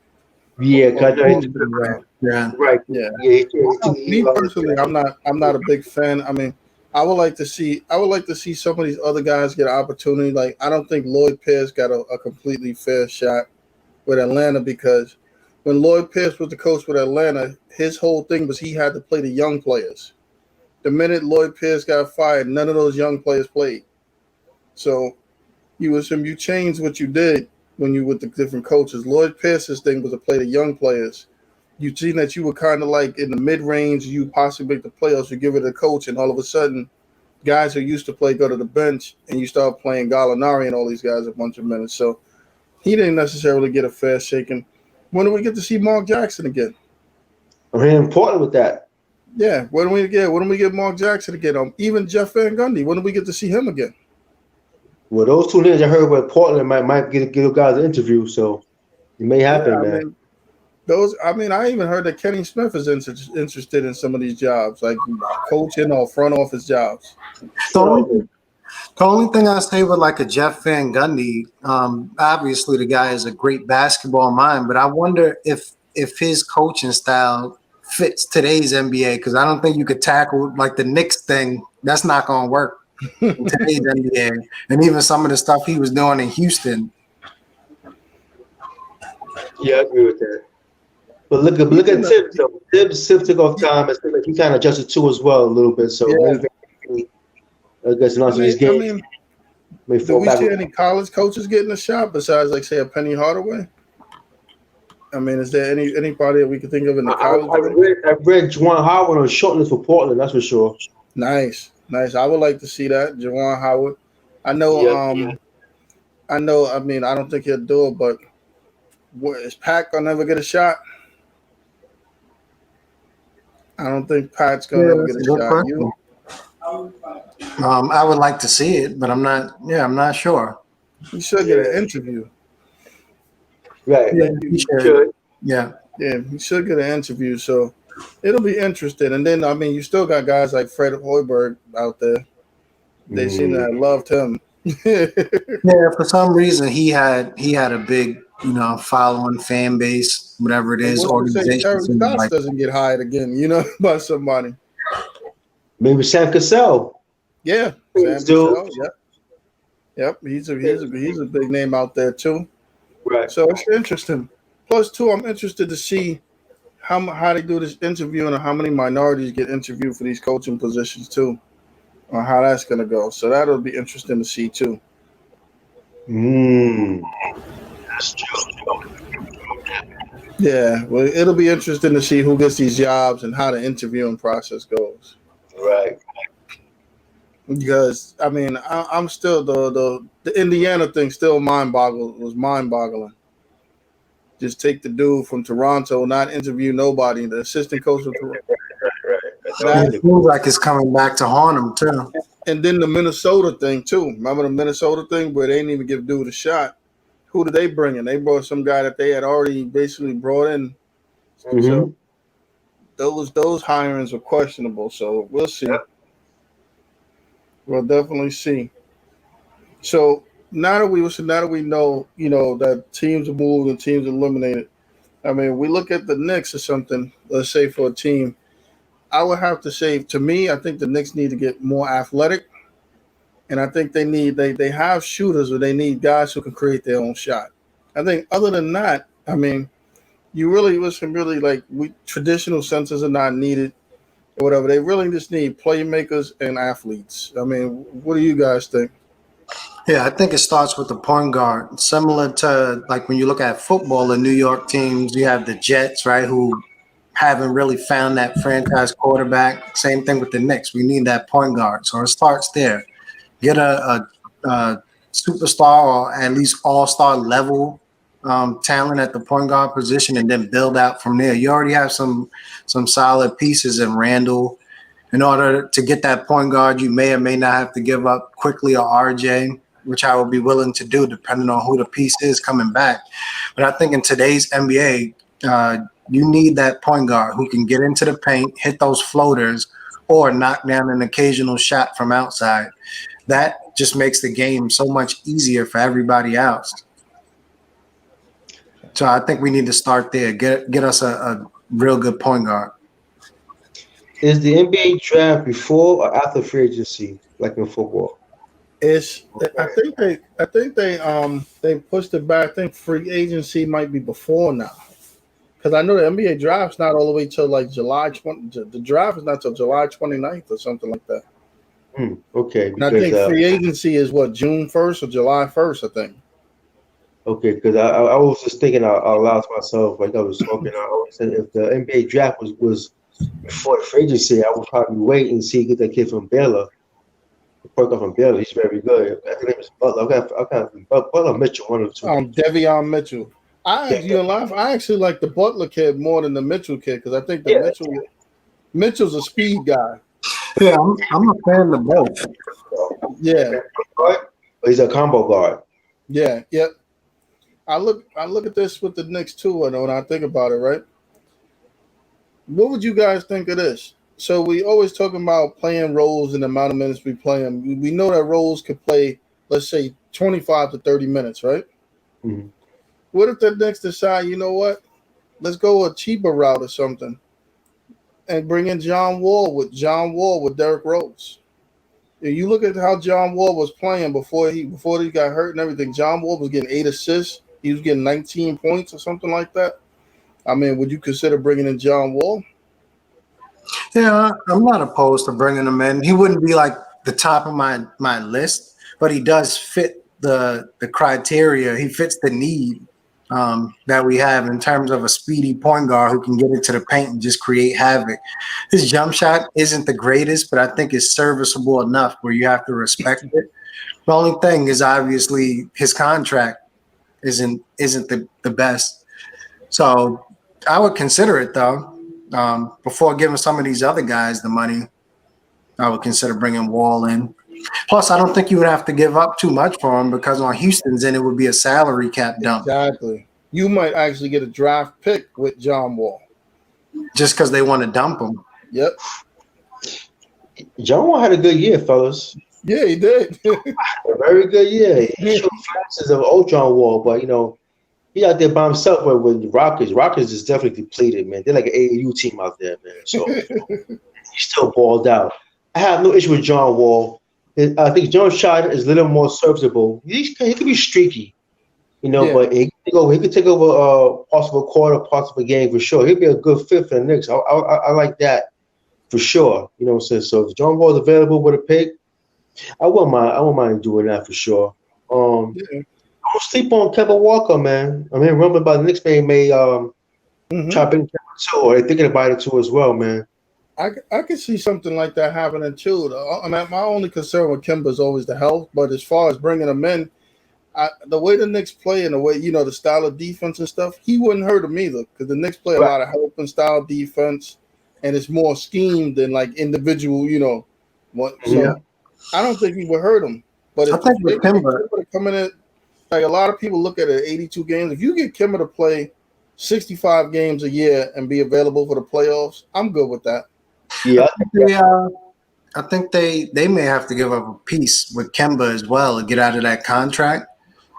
Yeah, or the cause I know Boston job. Yeah. right. Yeah. Yeah, Me personally, I'm not a big fan. I mean, I would like to see some of these other guys get an opportunity. Like I don't think Lloyd Pierce got a completely fair shot with Atlanta because when Lloyd Pierce was the coach with Atlanta, his whole thing was he had to play the young players. The minute Lloyd Pierce got fired, none of those young players played. So you changed what you did when you with the different coaches. Lloyd Pierce's thing was to play the young players. You seen that you were kind of like in the mid range, you possibly make the playoffs, you give it to the coach, and all of a sudden, guys who used to play go to the bench, and you start playing Gallinari and all these guys a bunch of minutes. So he didn't necessarily get a fair shaking. When do we get to see Mark Jackson again? I'm here in Portland with that. Yeah, when do we get Mark Jackson again? Even Jeff Van Gundy, when do we get to see him again? Well, those two names I heard with Portland might get guys an interview, so it may Yeah, happen, I man. mean I even heard that Kenny Smith is interested in some of these jobs, like coaching or front office jobs. The only, So, the only thing I say with like a Jeff Van Gundy, obviously the guy is a great basketball mind, but I wonder if his coaching style fits today's NBA because I don't think you could tackle like the Knicks thing. That's not going to work in today's NBA, and even some of the stuff he was doing in Houston. yeah, I agree with that. But look at Tibbs though. Tibbs took off time and like he kind of adjusted too as well a little bit. So Yeah. maybe I guess not I in this mean, I game mean, may do fall we back. see any college coaches getting a shot besides, like, say, a Penny Hardaway? I mean, is there anybody that we could think of in the college ranks? I read Juwan Howard on short list for Portland. That's for sure. Nice, nice. I would like to see that, Jawan Howard. I know. Yeah. I know. I mean, I don't think he'll do it, but is Pac gonna ever get a shot? I don't think Pat's gonna Yeah, ever get that's a a good shot. question. You, I would like to see it, but I'm not. Yeah, I'm not sure. you should get an interview. Right. I Yeah, think he you, should. Yeah, yeah, you should get an interview. So it'll be interesting. And then I mean, you still got guys like Fred Hoiberg out there. They seem to Mm. have loved him. Yeah, yeah. For some reason, he had a big, following, fan base, whatever it is, what's to say organization. Terry Seems Stotts like doesn't get hired again? By somebody. Maybe Sam Cassell. Yeah, Sam Still, Cassell. Yep, yep. He's a big name out there too. right. So it's interesting. Plus, too, I'm interested to see how they do this interviewing and how many minorities get interviewed for these coaching positions too, or how that's gonna go. So that'll be interesting to see too. Mm. Yeah, well, it'll be interesting to see who gets these jobs and how the interviewing process goes. Right. Because I mean, I'm still the Indiana thing still was mind boggling. Just take the dude from Toronto, not interview nobody, the assistant coach of Toronto. it That seems like it's coming back to haunt him too. and then the Minnesota thing too. Remember the Minnesota thing where they didn't even give dude a shot. Who did they bring in? They brought some guy that they had already basically brought in. So Mm-hmm. those hirings are questionable. So we'll see. We'll definitely see. So now that we know, that teams are moved and teams are eliminated. I mean, we look at the Knicks or something. Let's say for a team, I would have to say to me, I think the Knicks need to get more athletic, and I think they have shooters, or they need guys who can create their own shot. I think other than that, I mean, you really listen, really like we traditional centers are not needed or whatever. They really just need playmakers and athletes. I mean, what do you guys think? Yeah, I think it starts with the point guard. Similar to like when you look at football, the New York teams, you have the Jets, right, who haven't really found that franchise quarterback. Same thing with the Knicks. We need that point guard. So it starts there. Get a superstar or at least all-star level talent at the point guard position, and then build out from there. You already have some solid pieces in Randall. In order to get that point guard, you may or may not have to give up quickly or RJ, which I would be willing to do depending on who the piece is coming back. But I think in today's NBA, you need that point guard who can get into the paint, hit those floaters, or knock down an occasional shot from outside. That just makes the game so much easier for everybody else. So I think we need to start there. Get us a real good point guard. Is the NBA draft before or after free agency, like in football? It's I think they pushed it back. I think free agency might be before now. Because I know the NBA draft's not all the way till like July 20. The draft is not till July 29th or something like that. Okay, And I because think free agency is what, June 1st or July 1st, I think. I was just thinking out loud to myself, like I was talking. I was saying if the NBA draft was before the free agency, I would probably wait and see get that kid from Baylor. The point guard from Baylor, he's very good. I think his name is Butler. I got Butler Mitchell, one of the two. Devion Mitchell. I actually like the Butler kid more than the Mitchell kid because I think the Mitchell's a speed guy. Yeah, I'm a fan of both. Yeah, He's a combo guard. yeah, yep. I look at this with the Knicks too, and when I think about it, right? What would you guys think of this? So we always talking about playing roles and the amount of minutes we play them. We know that roles could play, let's say, 25 to 30 minutes, right? Mm-hmm. What if the Knicks decide, you know what? Let's go a cheaper route or something, and bring in John Wall with Derrick Rose. If you look at how John Wall was playing before he got hurt and everything. John Wall was getting 8 assists. He was getting 19 points or something like that. I mean, would you consider bringing in John Wall? Yeah, I'm not opposed to bringing him in. He wouldn't be like the top of my list, but he does fit the criteria. He fits the need that we have in terms of a speedy point guard who can get into the paint and just create havoc. His jump shot isn't the greatest, but I think it's serviceable enough where you have to respect it. The only thing is obviously his contract isn't the best. So I would consider it though. Before giving some of these other guys the money, I would consider bringing Wall in. Plus, I don't think you would have to give up too much for him because on Houston's end, it would be a salary cap dump Exactly. You might actually get a draft pick with John Wall. just because they want to dump him. Yep. John Wall had a good year, fellas. Yeah, he did. A very good year. He showed flashes of old John Wall, but he out there by himself with the Rockets. Rockets is definitely depleted, man. They're like an AAU team out there, man. So he still balled out. I have no issue with John Wall. I think John's shot is a little more serviceable. He can be streaky, but he could take over parts of a quarter, parts of a game for sure. He'd be a good fit for the Knicks. I like that for sure. So if John Wall's available with a pick, I wouldn't mind doing that for sure. Don't sleep on Kemba Walker, man. I mean, remember about the Knicks may try to bring Kemba too, or they're thinking about it too as well, man. I could see something like that happening too. I mean, my only concern with Kemba is always the health, but as far as bringing him in, the way the Knicks play and the way the style of defense and stuff, he wouldn't hurt him either because the Knicks play a lot of help and style defense, and it's more schemed than like individual. So I don't think he would hurt him. But I think with Kemba coming in, like a lot of people look at it, 82 games. If you get Kemba to play 65 games a year and be available for the playoffs, I'm good with that. Yeah, I think they may have to give up a piece with Kemba as well and get out of that contract.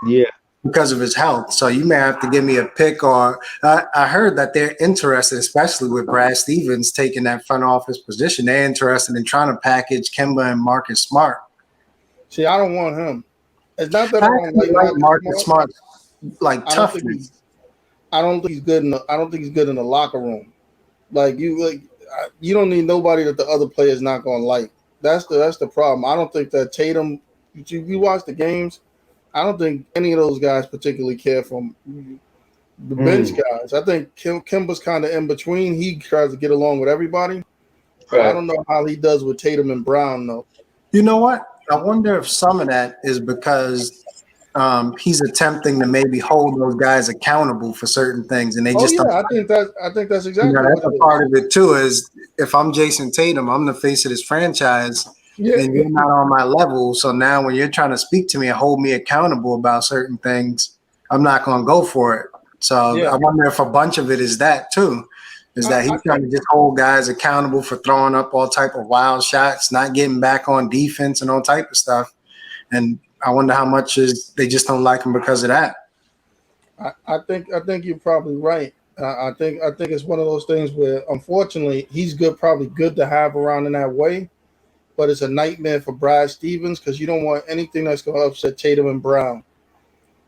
Yeah, because of his health. So you may have to give me a pick, or I heard that they're interested, especially with Brad Stevens taking that front office position. They're interested in trying to package Kemba and Marcus Smart. See, I don't want him. It's not that I don't like Marcus Smart, like toughness. I don't think he's good in the locker room. You don't need nobody that the other player's not going to like. That's the problem. I don't think that Tatum. You watch the games. I don't think any of those guys particularly care for the bench guys. I think Kemba's kind of in between. He tries to get along with everybody. Right. I don't know how he does with Tatum and Brown though. You know what? I wonder if some of that is because he's attempting to maybe hold those guys accountable for certain things, and they just. I think that's exactly. That's a part of it too. Is if I'm Jason Tatum, I'm the face of this franchise, and you're not on my level. So now, when you're trying to speak to me and hold me accountable about certain things, I'm not going to go for it. So I wonder if a bunch of it is that too. Is that he's trying to just hold guys accountable for throwing up all type of wild shots, not getting back on defense and all type of stuff. And I wonder how much is they just don't like him because of that. I think you're probably right. I think it's one of those things where unfortunately he's probably good to have around in that way, but it's a nightmare for Brad Stevens because you don't want anything that's going to upset Tatum and Brown.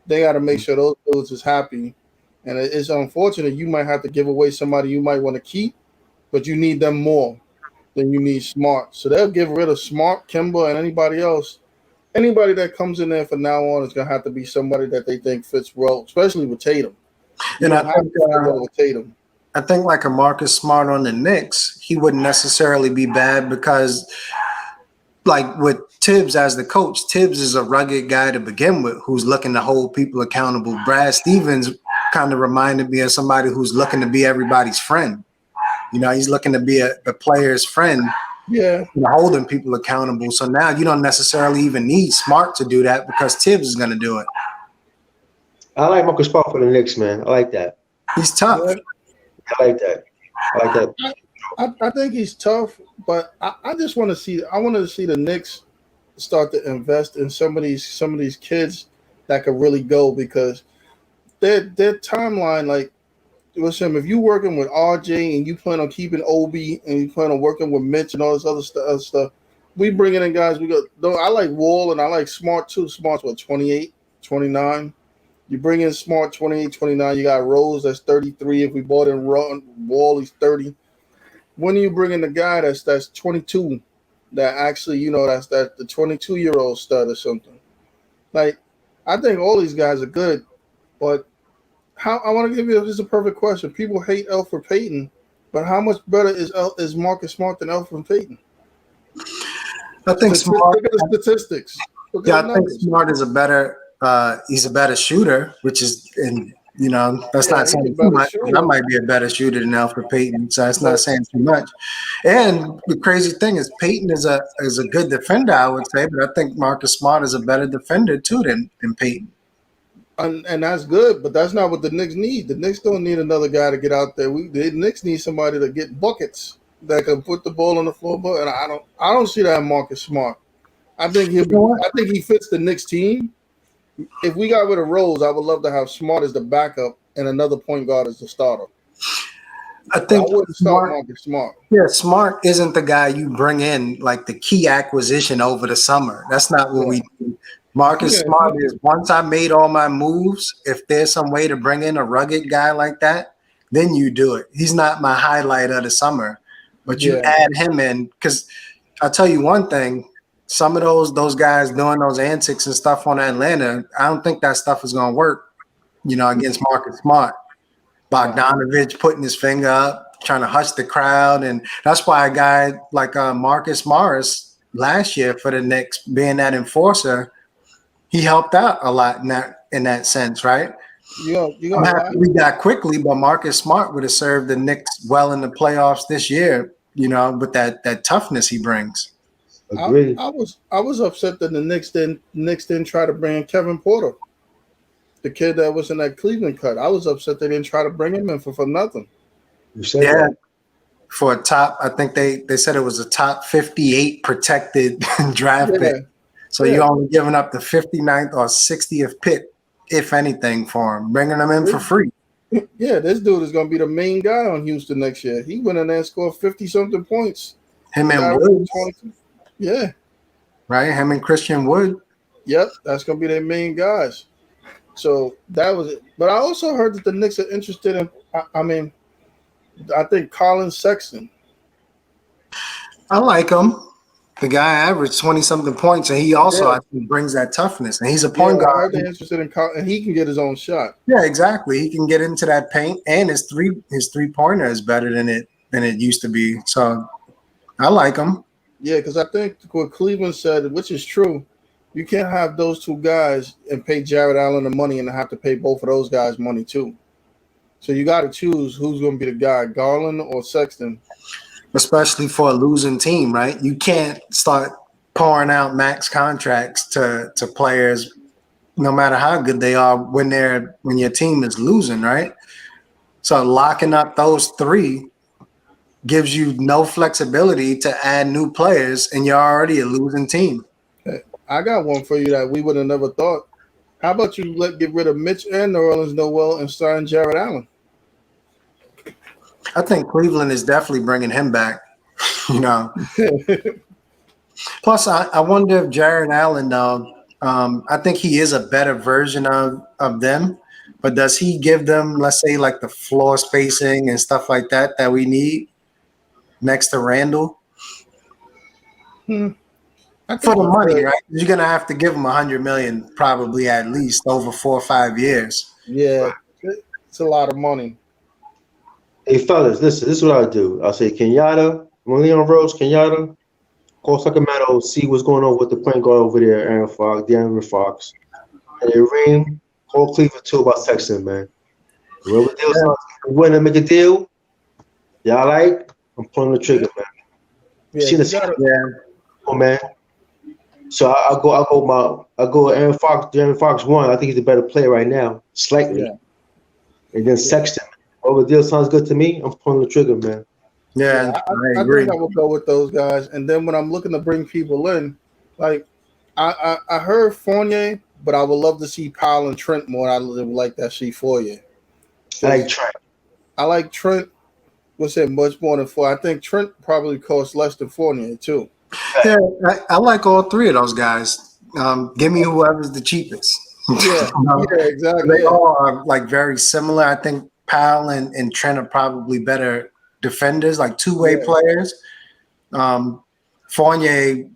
They got to make sure those dudes is happy. And it's unfortunate you might have to give away somebody you might want to keep, but you need them more than you need Smart. So they'll get rid of Smart, Kemba, and anybody else. Anybody that comes in there from now on is going to have to be somebody that they think fits well, especially with Tatum. And I think like a Marcus Smart on the Knicks, he wouldn't necessarily be bad because like with Tibbs as the coach, Tibbs is a rugged guy to begin with who's looking to hold people accountable. Brad Stevens kind of reminded me of somebody who's looking to be everybody's friend. He's looking to be the player's friend. Yeah. Holding people accountable. So now you don't necessarily even need Smart to do that because Tibbs is going to do it. I like Marcus Smart for the Knicks, man. I like that. He's tough. Yeah. I like that. I think he's tough, but I just want to see. I wanted to see the Knicks start to invest in some of these kids that could really go because their timeline, like, listen, if you're working with RJ and you plan on keeping Obi and you plan on working with Mitch and all this other stuff, we bringing in guys. I like Wall and I like Smart too. Smart's what, 28, 29. You bring in Smart 28, 29. You got Rose that's 33. If we bought in Wall, he's 30. When are you bringing the guy that's 22? That actually, that's the 22-year-old stud or something. Like, I think all these guys are good, but I want to give you this is a perfect question. People hate Elfrid Payton, but how much better is Marcus Smart than Elfrid Payton? I think Smart. Look at the statistics. I think Smart is he's a better shooter, which is, and That's not he's a saying too better much. I shooter. might be a better shooter than Alfred Payton, so that's not But saying too much. And the crazy thing is, Payton is a good defender, I would say, but I think Marcus Smart is a better defender too than Payton. and that's good, but that's not what the Knicks need. The Knicks don't need another guy to get out there. The Knicks need somebody to get buckets that can put the ball on the floor. But and I don't see that in Marcus Smart. I think You know what? I think he fits the Knicks team. If we got rid of Rose, I would love to have Smart as the backup and another point guard as the starter. I But I think wouldn't start Marcus Smart. Yeah, Smart isn't the guy you bring in like the key acquisition over the summer. That's not what we do. Marcus Yeah, Smart is once I made all my moves, if there's some way to bring in a rugged guy like that, then you do it. He's not my highlight of the summer, but you yeah, add him in because I'll tell you one thing. Some of those guys doing those antics and stuff on Atlanta, I don't think that stuff is going to work, against Marcus Smart. Bogdanovich putting his finger up, trying to hush the crowd. And that's why a guy like Marcus Morris last year for the Knicks, being that enforcer, he helped out a lot in that sense, right? you I'm got happy we got quickly, but Marcus Smart would have served the Knicks well in the playoffs this year, with that toughness he brings. Agreed. I was upset that the Knicks didn't try to bring in Kevin Porter, the kid that was in that Cleveland cut. I was upset they didn't try to bring him in for nothing. You said Yeah. that. For a top, I think they said it was a top 58 protected draft Yeah, pick. So yeah. you're only giving up the 59th or 60th pick, if anything, for him, bringing them in for free. Yeah, this dude is going to be the main guy on Houston next year. He went in there and scored 50-something points. Him and Averaged Woods, 22. Yeah, right? Him and Christian Wood. yep, that's going to be their main guys. So that was it. But I also heard that the Knicks are interested in, I think Colin Sexton. I like him. The guy averaged 20-something points, and he also, Yeah. I think, brings that toughness. And he's a Yeah, point I guard. heard they're interested in Colin, and he can get his own shot. Yeah, exactly. He can get into that paint, and his three-pointer is better than it used to be. So I like him. Yeah, because I think what Cleveland said, which is true, you can't have those two guys and pay Jared Allen the money and have to pay both of those guys money too. So you got to choose who's going to be the guy, Garland or Sexton. Especially for a losing team, right? You can't start pouring out max contracts to players, no matter how good they are, when your team is losing, right? So locking up those three gives you no flexibility to add new players, and you're already a losing team. Hey, I got one for you that we would have never thought. How about you get rid of Mitch and New Orleans Noel and sign Jared Allen? I think Cleveland is definitely bringing him back. Plus, I wonder if Jared Allen, I think he is a better version of them, but does he give them, let's say, like the floor spacing and stuff like that we need next to Randall? For the money, right? You're going to have to give him $100 million probably at least over 4 or 5 years. Yeah, it's a lot of money. Hey, fellas, listen, this is what I do. I'll say Kenyatta, when Leon Rose, Kenyatta, call Sacramento, see what's going on with the point guard over there, De'Aaron Fox. And then Reem, call Cleveland too about Sexton, man. Whoever deals win and make a deal, y'all like, I'm pulling the trigger, man. Yeah, Oh, man. So I go Aaron Fox, De'Aaron Fox 1. I think he's a better player right now, slightly. Yeah. And then Sexton. Whatever deal sounds good to me, I'm pulling the trigger, man. Yeah, I think I will go with those guys. And then when I'm looking to bring people in, like I heard Fournier, but I would love to see Powell and Trent more. I would like that see Fournier. I like Trent. What's it? Much more than four. I think Trent probably costs less than Fournier too. Yeah, I like all three of those guys. Give me whoever's the cheapest. Yeah, exactly. They all are like very similar. I think Powell and Trent are probably better defenders, like two-way players. Fournier,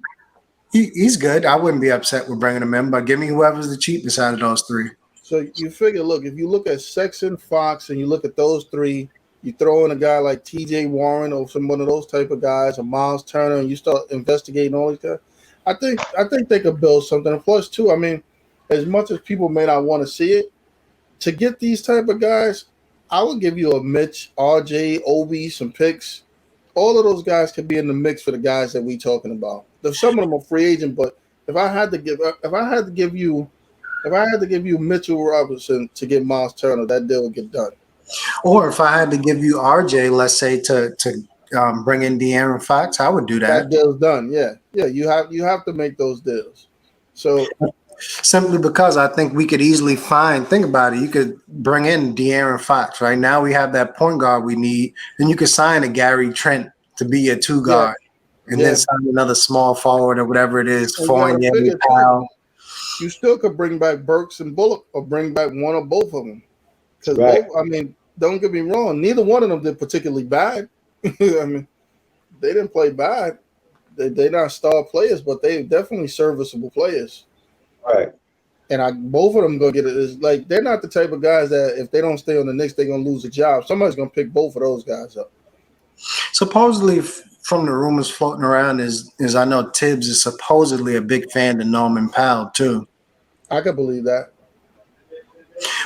he's good. I wouldn't be upset with bringing him in, but give me whoever's the cheapest out of those three. So you figure, look, if you look at Sexton, Fox, and you look at those three, you throw in a guy like T.J. Warren or some one of those type of guys, or Miles Turner, and you start investigating all these guys. I think they could build something. And plus, too, I mean, as much as people may not want to see it, to get these type of guys, I would give you a Mitch, RJ, Obi, some picks. All of those guys could be in the mix for the guys that we talking about. Some of them are free agent, but if I had to give you Mitchell Robinson to get Miles Turner, that deal would get done. Or if I had to give you RJ, let's say to bring in De'Aaron Fox, I would do that. That deal's done. Yeah. You have to make those deals. So simply because I think we could easily find. Think about it. You could bring in De'Aaron Fox. Right now, we have that point guard we need, and you could sign a Gary Trent to be a two guard, and then sign another small forward or whatever it is. Fournier, Powell. You still could bring back Burks and Bullock, or bring back one or both of them. Because don't get me wrong, neither one of them did particularly bad. I mean, they didn't play bad. They're not star players, but they're definitely serviceable players. Right. And both of them gonna get it. Is like they're not the type of guys that if they don't stay on the Knicks, they're gonna lose a job. Somebody's gonna pick both of those guys up. Supposedly, from the rumors floating around, is I know Tibbs is supposedly a big fan of Norman Powell too. I could believe that.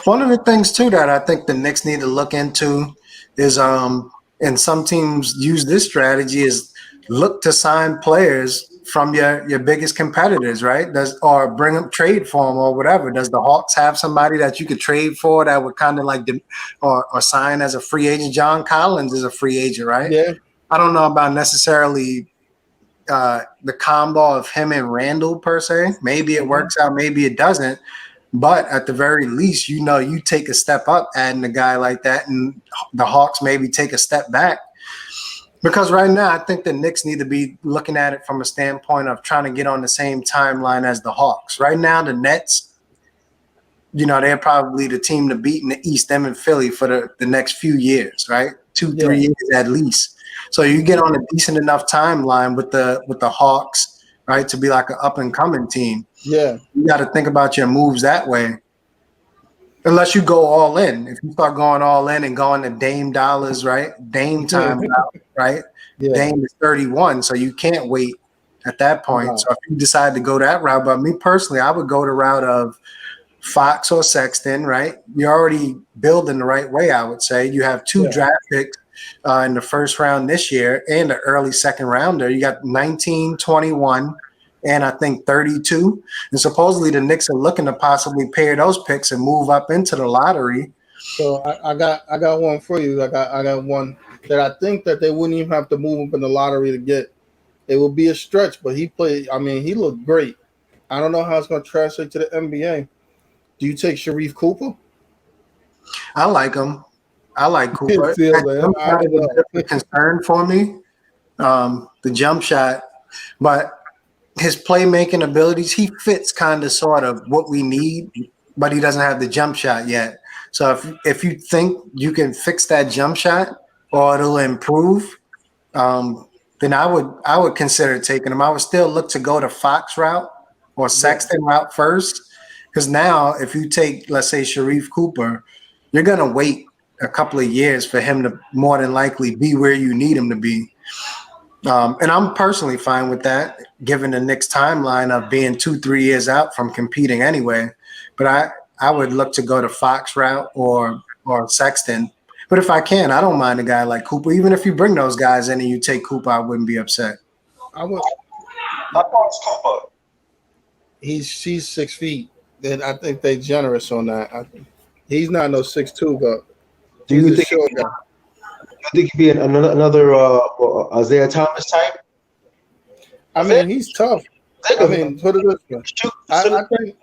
One of the things too that I think the Knicks need to look into is and some teams use this strategy is look to sign players from your biggest competitors, right? Or bring them, trade for them or whatever. Does the Hawks have somebody that you could trade for that would kind of like or sign as a free agent? John Collins is a free agent, right? Yeah. I don't know about necessarily the combo of him and Randall per se. Maybe it works out, maybe it doesn't. But at the very least, you take a step up adding a guy like that, and the Hawks maybe take a step back. Because right now, I think the Knicks need to be looking at it from a standpoint of trying to get on the same timeline as the Hawks. Right now, the Nets, they're probably the team to beat in the East, them and Philly for the next few years, right? 2-3 years at least. So you get on a decent enough timeline with the Hawks, right, to be like an up and coming team. Yeah, you got to think about your moves that way. Unless you go all in. If you start going all in and going to Dame dollars, right? Dame time out, right? Yeah. Dame is 31, so you can't wait at that point. Wow. So if you decide to go that route, but me personally, I would go the route of Fox or Sexton, right? You're already building the right way, I would say. You have 2 draft picks in the first round this year and an early second rounder. You got 19, 21, and I think 32. And supposedly the Knicks are looking to possibly pair those picks and move up into the lottery. So I got one for you. I got one that I think that they wouldn't even have to move up in the lottery to get. It would be a stretch, but he looked great. I don't know how it's going to translate to the NBA. Do you take Sharif Cooper? I like him. I like Cooper. That's a concern for me, the jump shot. But his playmaking abilities, he fits kind of sort of what we need, but he doesn't have the jump shot yet. So if you think you can fix that jump shot or it'll improve, then I would consider taking him. I would still look to go the Fox route or Sexton route first, because now if you take, let's say, Sharif Cooper, you're going to wait a couple of years for him to more than likely be where you need him to be. And I'm personally fine with that, given the Knicks timeline of being 2-3 years out from competing anyway. But I would look to go the Fox route or Sexton. But if I can, I don't mind a guy like Cooper. Even if you bring those guys in and you take Cooper, I wouldn't be upset. I would. Cooper. She's 6 feet. Then I think they're generous on that. He's not no 6'2", but do you think short guy. You think he'd be another Isaiah Thomas type? I mean, he's tough. I mean, put it this way. I think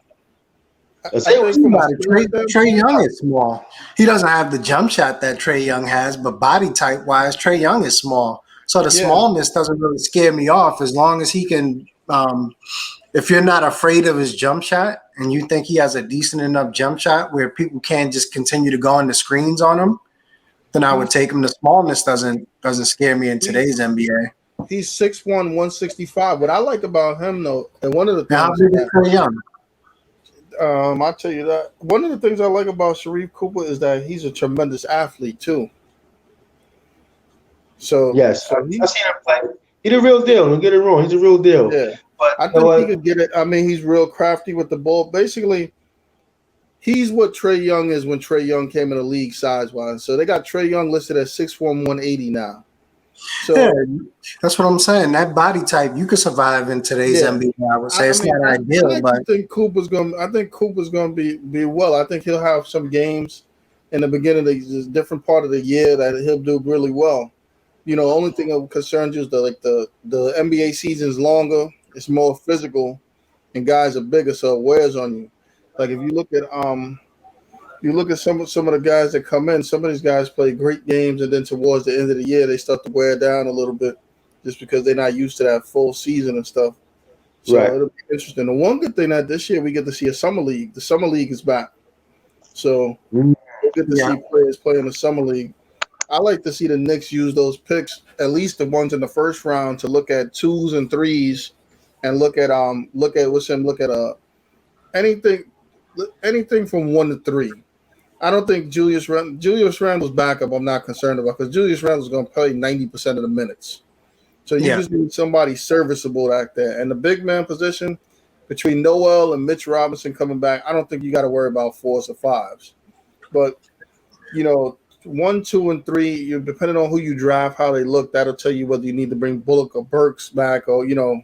Trae Young is small. He doesn't have the jump shot that Trae Young has, but body type wise, Trae Young is small. So the smallness doesn't really scare me off as long as he can. If you're not afraid of his jump shot and you think he has a decent enough jump shot where people can't just continue to go on the screens on him, then I would take him. The smallness doesn't scare me in today's NBA. He's 6'1", 165. What I like about him, though, and one of the things how big is Trae Young? I'll tell you that. One of the things I like about Sharif Cooper is that he's a tremendous athlete too. So yes, I've seen him play. He's a real deal. Don't get it wrong. He's a real deal. Yeah, but I think he could get it. I mean, he's real crafty with the ball. Basically, He's what Trae Young is when Trae Young came in the league size-wise. So they got Trae Young listed at 6'1", 180 now. So Yeah, that's what I'm saying. That body type, you could survive in today's yeah, NBA. I would say it's mean, not I ideal, but actually think Cooper's going. I think Cooper's going to be well. I think he'll have some games in the beginning of the different part of the year that he'll do really well. You know, only thing that concerns you is the NBA season's longer. It's more physical, and guys are bigger, so it wears on you. Like if you look at some of the guys that come in. Some of these guys play great games, and then towards the end of the year, they start to wear down a little bit, just because they're not used to that full season and stuff. So Right. it'll be interesting. The one good thing that this year we get to see a summer league. The summer league is back, so Mhm. we'll get to yeah, see players play in the summer league. I like to see the Knicks use those picks, at least the ones in the first round, to look at twos and threes, and look at anything anything from 1 to 3. I don't think Julius Randle's backup. I'm not concerned about, because Julius Randle's going to play 90% of the minutes. So you yeah, just need somebody serviceable back there. And the big man position between Noel and Mitch Robinson coming back, I don't think you got to worry about 4s or 5s. But, you know, 1, 2, and 3, you depending on who you draft, how they look, that'll tell you whether you need to bring Bullock or Burks back, or, you know,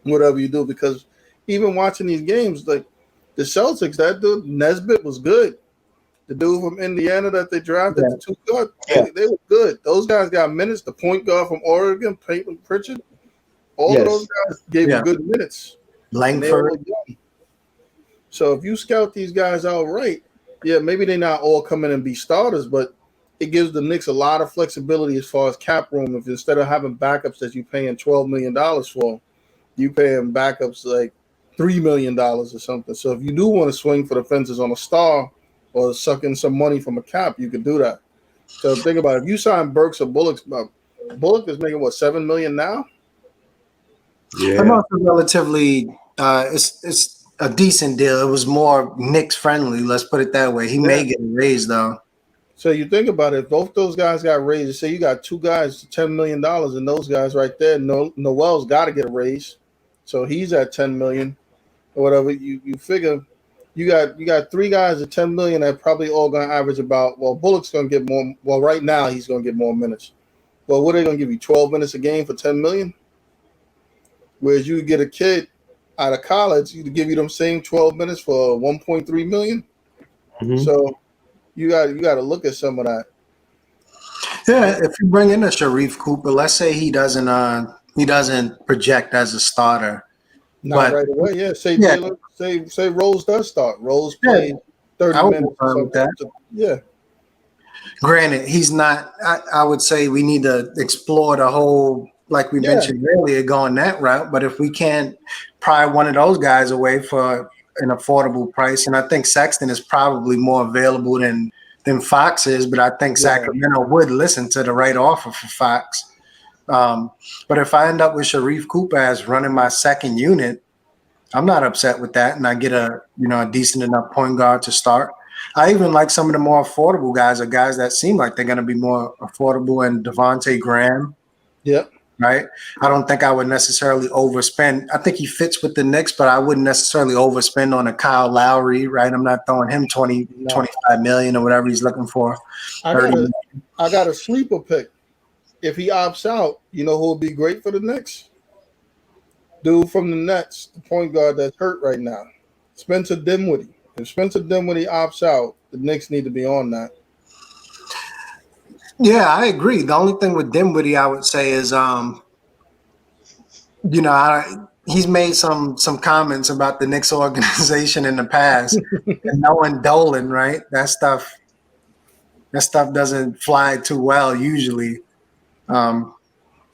whatever you do. Because even watching these games, like the Celtics, that dude Nesbitt was good. The dude from Indiana that they drafted, yeah, the two guard, Yeah. they were good. Those guys got minutes. The point guard from Oregon, Peyton Pritchard, all of those Yes. guys gave yeah. him good minutes, and they Langford. all young. So if you scout these guys out right, yeah, maybe they're not all coming and be starters, but it gives the Knicks a lot of flexibility as far as cap room. If instead of having backups that you're paying $12 million for, you pay them backups like $3 million or something. So if you do want to swing for the fences on a star or suck in some money from a cap, you can do that. So think about it. If you sign Burks or Bullock, Bullock is making what, $7 million now? I'm Yeah. also relatively. It's a decent deal. It was more Knicks friendly. Let's put it that way. He Yeah. may get a raise though. So you think about it. If both those guys got raises, say you got two guys, $10 million, and those guys right there, Noel's got to get a raise, so he's at $10 million or whatever. You figure you got three guys at $10 million that probably all going to average about. Well, Bullock's going to get more. Well, right now he's going to get more minutes. Well, what are they going to give you? 12 minutes a game for $10 million? Whereas you get a kid out of college, you give you them same 12 minutes for $1.3 million. Hmm. So you got to look at some of that. Yeah, if you bring in a Sharif Cooper, let's say he doesn't project as a starter, Not but right away. Yeah, say yeah, Taylor, say Rose does start. Rose yeah, played 30 I would be minutes or fine with that. something. Yeah, Granted, he's not. I would say we need to explore the whole, like we yeah. mentioned earlier, going that route. But if we can't pry one of those guys away for an affordable price, and I think Sexton is probably more available than Fox is, but I think Yeah. Sacramento would listen to the right offer for Fox. But if I end up with Sharif Cooper as running my second unit, I'm not upset with that, and I get a decent enough point guard to start. I even like some of the more affordable guys, or guys that seem like they're going to be more affordable, and Devontae Graham, Yep. right? I don't think I would necessarily overspend. I think he fits with the Knicks, but I wouldn't necessarily overspend on a Kyle Lowry, right? I'm not throwing him 20, No. 25 million or whatever he's looking for. I 30. got a sleeper pick. If he opts out, you know who would be great for the Knicks? Dude from the Nets, the point guard that's hurt right now, Spencer Dinwiddie. If Spencer Dinwiddie opts out, the Knicks need to be on that. Yeah, I agree. The only thing with Dinwiddie, I would say, is he's made some comments about the Knicks organization in the past, and knowing Dolan, right? That stuff doesn't fly too well usually.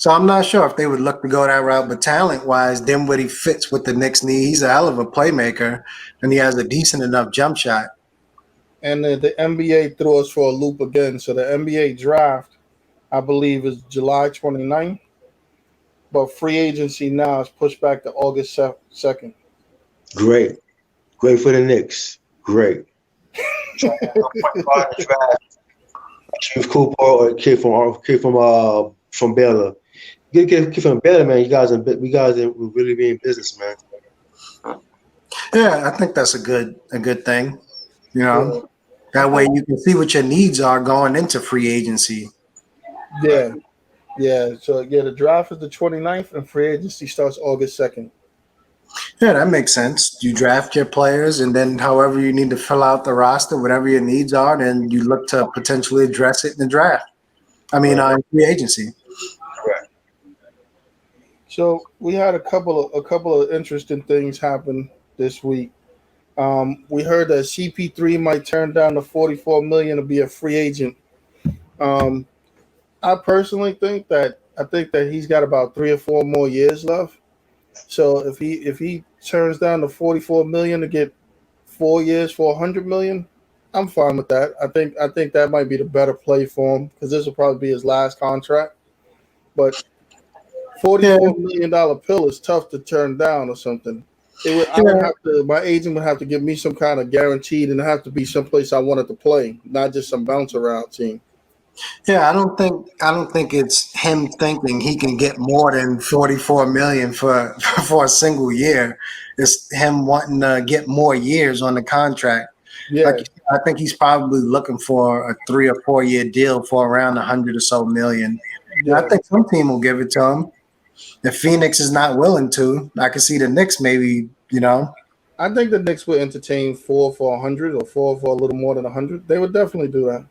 So I'm not sure if they would look to go that route, but talent-wise, Dinwiddie fits with the Knicks' need. He's a hell of a playmaker, and he has a decent enough jump shot. And the NBA threw us for a loop again. So the NBA draft, I believe, is July 29th. But free agency now is pushed back to August 2nd. Great. Great for the Knicks. Great. Chief Cooper or a kid from Baylor. Get a kid from Baylor, man. We guys are really be in business, man. Yeah, I think that's a good thing. You Yeah. know, that way you can see what your needs are going into free agency. Yeah. Yeah. So yeah, the draft is the 29th and free agency starts August 2nd. Yeah, that makes sense. You draft your players, and then however you need to fill out the roster, whatever your needs are, then you look to potentially address it in the draft. I mean, Right. in free agency. So we had a couple of interesting things happen this week. We heard that CP3 might turn down the 44 million to be a free agent. Um, I personally think that he's got about 3 or 4 more years left. So if he turns down the 44 million to get 4 years for 100 million, I'm fine with that. I think that might be the better play for him because this will probably be his last contract. But Yeah, $44 million pill is tough to turn down or something. I would yeah, have to. My agent would have to give me some kind of guaranteed, and it have to be someplace I wanted to play, not just some bounce around team. yeah. I don't think it's him thinking he can get more than 44 million for for a single year. It's him wanting to get more years on the contract. Like Yeah, you said, I think he's probably looking for a 3 or 4 year deal for around 100 or so million. And I yeah. think some team will give it to him. If Phoenix is not willing to, I could see the Knicks maybe, I think the Knicks would entertain four for 100 or four for a little more than 100. They would definitely do that.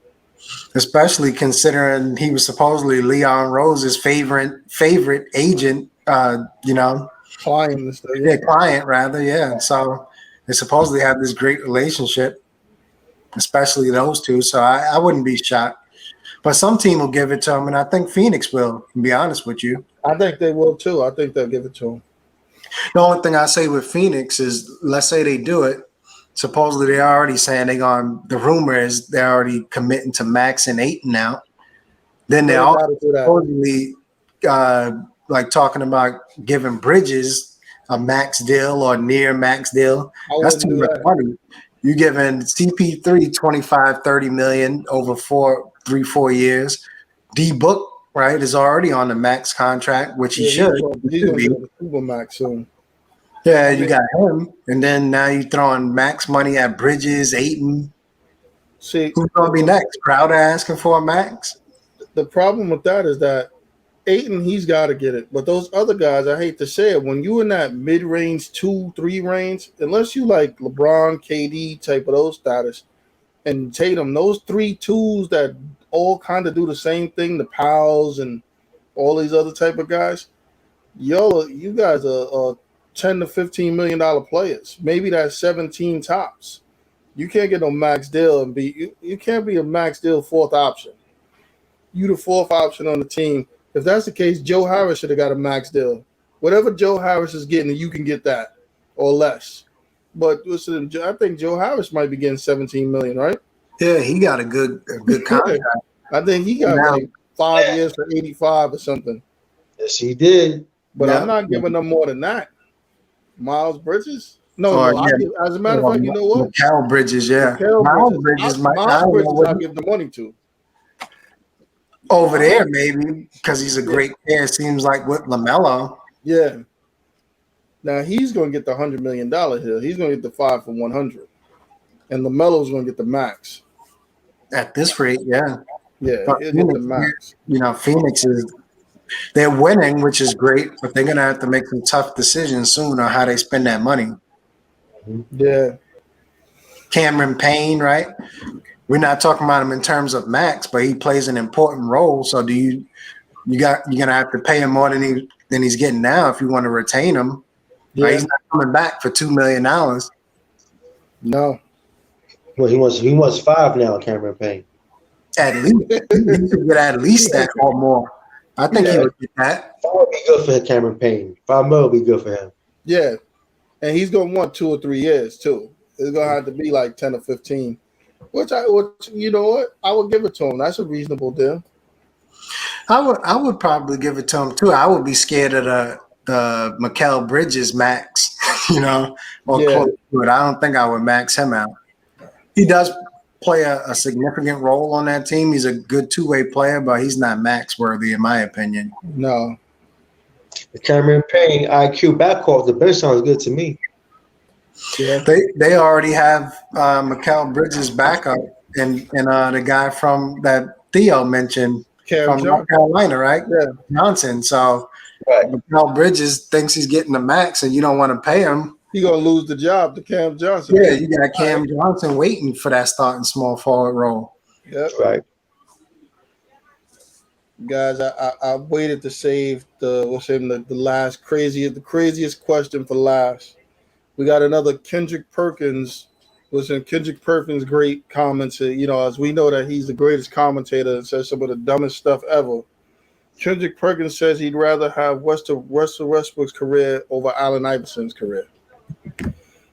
especially considering he was supposedly Leon Rose's favorite agent, Client and stuff. yeah, Yeah, client rather, yeah. So they supposedly have this great relationship, especially those two. So I wouldn't be shocked. But some team will give it to him, and I think Phoenix will, to be honest with you. I think they will too. I think they'll give it to him. The only thing I say with Phoenix is, let's say they do it. Supposedly they're already saying they're going. The rumor is they're already committing to Max and Aiton now. Then So they're they also got to do that. supposedly like talking about giving Bridges a max deal or near max deal. I That's wouldn't too do much that. money. You giving CP3 25, 30 million over 4 years. D Book, right, is already on the max contract, which he Yeah, should. he's He should gonna be. get a super max soon. Yeah, I you mean, got him, and then now you throwing max money at Bridges, Aiton. see, Who's gonna be next? Crowder asking for a max. the problem with that is that Aiton, he's got to get it. But those other guys, I hate to say it, when you in that mid range 2, 3 range, unless you like LeBron, KD type of those status, and Tatum, those 3 twos that all kind of do the same thing, the Powells and all these other type of guys, you guys are 10 to $15 million players. Maybe that's 17 tops. You can't get no max deal and you can't be a max deal fourth option. You the fourth option on the team. If that's the case, Joe Harris should have got a max deal. Whatever Joe Harris is getting, you can get that or less. But listen, I think Joe Harris might be getting 17 million, right? Yeah, he got a good contract I think he got now. like 5 years for 85 or something. Yes, he did. But I'm Yeah, not giving them more than that. Miles Bridges? No, or no. yeah, As a matter of fact, you know what? Mikal Bridges. Yeah, Mikal Miles Bridges. Bridges might. I Miles don't know Bridges, what I'll give the money to. over there maybe because he's a Yeah. great player. It seems like with LaMelo. Yeah. Now he's going to get the $100 million here. He's going to get the 5 for 100, and LaMelo's going to get the max. At this rate, yeah. Yeah, But he'll get the max. Phoenix is they're winning, which is great, but they're gonna have to make some tough decisions soon on how they spend that money. Yeah, Cameron Payne, right? We're not talking about him in terms of max, but he plays an important role. So you're gonna have to pay him more than he's getting now if you want to retain him. yeah. Right? He's not coming back for $2 million. No, Well, he wants 5 now, Cameron Payne. At least he should get at least that or more. I think he Yeah. would get that. 5 would be good for Cameron Payne. 5 mil would be good for him. yeah, and he's going to want 2 or 3 years too. It's going to have to be like 10 or 15. Which you know what? I would give it to him. That's a reasonable deal. I would probably give it to him too. I would be scared of the Mikal Bridges max, or Yeah. close to it. I don't think I would max him out. He does play a significant role on that team. He's a good two-way player, but he's not max worthy in my opinion. No, The Cameron Payne IQ backcourt, the bench sounds good to me. Yeah. They already have Mikal Bridges backup and the guy from that Theo mentioned Cam from North Johnson. Carolina, right? Yeah. Johnson. So Right. Mikal Bridges thinks he's getting the max, and you don't want to pay him. He gonna lose the job to Cam Johnson. Yeah, you got Cam Johnson waiting for that starting small forward role. Yep. Right. Guys, I waited to save the last craziest question for last. We got another Kendrick Perkins. Listen, Kendrick Perkins' great comments. As we know that he's the greatest commentator and says some of the dumbest stuff ever. Kendrick Perkins says he'd rather have Russell Westbrook's career over Allen Iverson's career.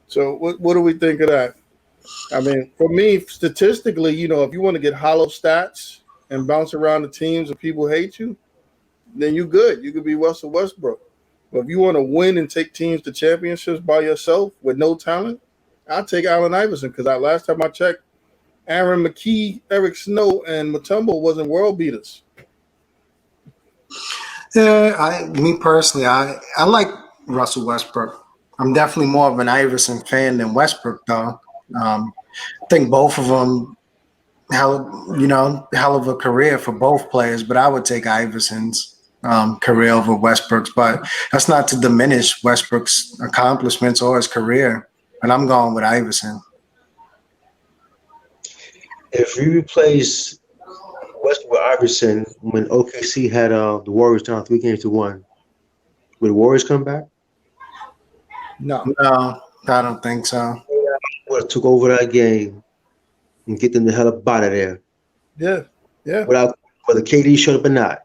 So what do we think of that? I mean, for me, statistically, if you want to get hollow stats and bounce around the teams and people hate you, then you're good. You could be Russell Westbrook. But if you want to win and take teams to championships by yourself with no talent, I'll take Allen Iverson because last time I checked, Aaron McKee, Eric Snow, and Mutombo wasn't world beaters. Yeah, me personally, I like Russell Westbrook. I'm definitely more of an Iverson fan than Westbrook, though. I think both of them, hell of a career for both players, but I would take Iverson's career over Westbrook's. But that's not to diminish Westbrook's accomplishments or his career. And I'm going with Iverson. If we replace Westbrook with Iverson when OKC had the Warriors down 3-1, would the Warriors come back? No, I don't think so. Would have took over that game and get them the hell up out of there. Yeah. Whether KD showed up or not.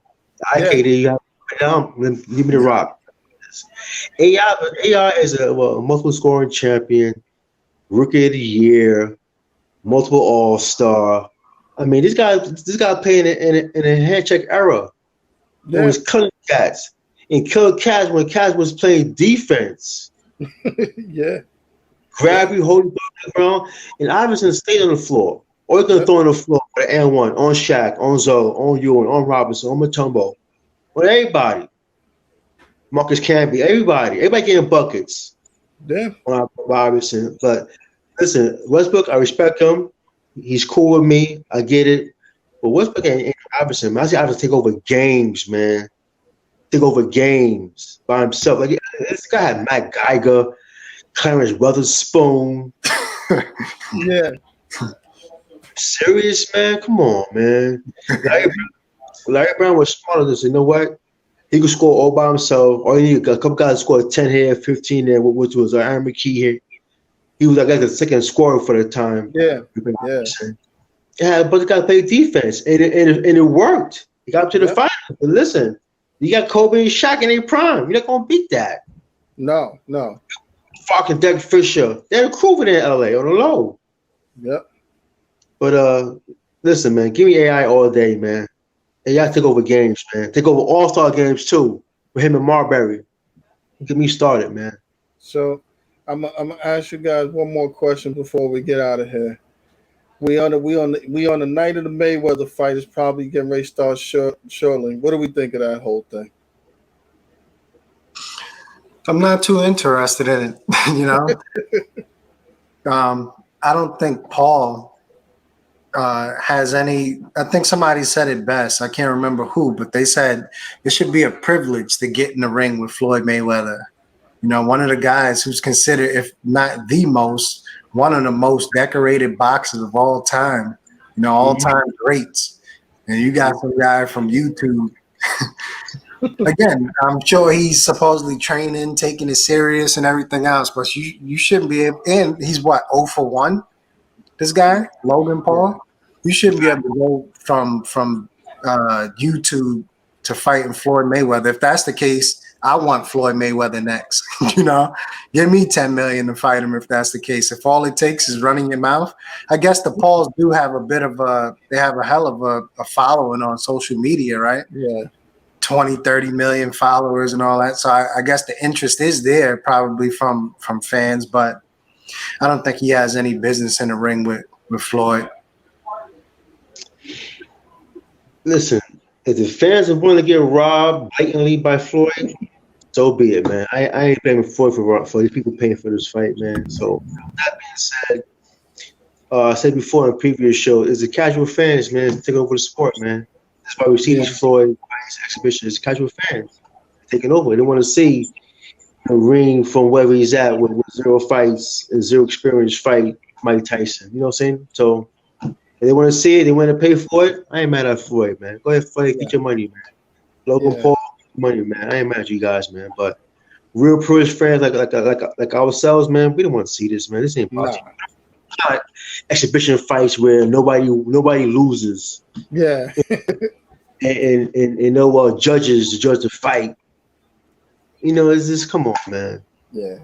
KD, give me the rock. AI is a multiple scoring champion, rookie of the year, multiple All-Star. I mean, this guy playing in a hand check era. Yeah. It was killing cats and killed cats when cats was playing defense. Yeah. Grab you, hold you on the ground, and Iverson stayed on the floor. Or you're gonna throw on the floor with an and one on Shaq, on Zoe, on Ewan, on Robinson, on Mutombo, on everybody. Marcus Camby, everybody getting buckets. Yeah. On Iverson. But listen, Westbrook, I respect him. He's cool with me. I get it. But Westbrook and Iverson, man, I see Iverson take over games, man. Take over games by himself. Like this guy had Matt Geiger, Clarence Weatherspoon. Yeah. Serious, man? Come on, man. Larry Brown was smart enough to say, you know what? He could score all by himself. Or you need a couple guys scored 10 here, 15 there, which was Aaron McKee here. He was like the second scorer for the time. Yeah. Yeah, but the guy played defense, and it worked. He got up to the finals. But listen, you got Kobe and Shaq in their prime. You're not gonna beat that. No. Fucking Derek Fisher. They're improving in LA on the low. Yep. But listen, man, give me AI all day, man. AI take over games, man. Take over all-star games too with him and Marbury. Get me started, man. So I'm gonna ask you guys one more question before we get out of here. We on the night of the Mayweather fight. Is probably getting ready to start shortly. What do we think of that whole thing? I'm not too interested in it, I don't think Paul has any. I think somebody said it best. I can't remember who, but they said it should be a privilege to get in the ring with Floyd Mayweather. One of the guys who's considered, if not the most, one of the most decorated boxers of all time. All-time greats. And you got some guy from YouTube. Again, I'm sure he's supposedly training, taking it serious and everything else, but you shouldn't be able. And he's what, 0 for 1? This guy, Logan Paul, you shouldn't be able to go from YouTube to fighting Floyd Mayweather. If that's the case, I want Floyd Mayweather next. Give me $10 million to fight him if that's the case. If all it takes is running your mouth, I guess the Pauls do have they have a hell of a following on social media, right? Yeah. 20, 30 million followers and all that. So I guess the interest is there probably from fans, but I don't think he has any business in the ring with Floyd. Listen, if the fans are willing to get robbed blatantly by Floyd, So be it, man. I ain't blaming Floyd for these people paying for this fight, man. So that being said, I said before in a previous show, is the casual fans, man, taking over the sport, man. That's why we see Yeah, these Floyd fights, exhibitions. Casual fans taking over. They want to see a ring from wherever he's at with zero fights and zero experience fight Mike Tyson. You know what I'm saying? So if they want to see it, they want to pay for it. I ain't mad at Floyd, man. Go ahead, Floyd, yeah, get your money, man. Logan yeah. Paul, get your money, man. I ain't mad at you guys, man. But real purish fans like ourselves, man, we don't want to see this, man. This ain't boxing. Nah. Not exhibition fights where nobody loses Yeah, and no judges to judge the fight. You know, it's just come on, man. yeah.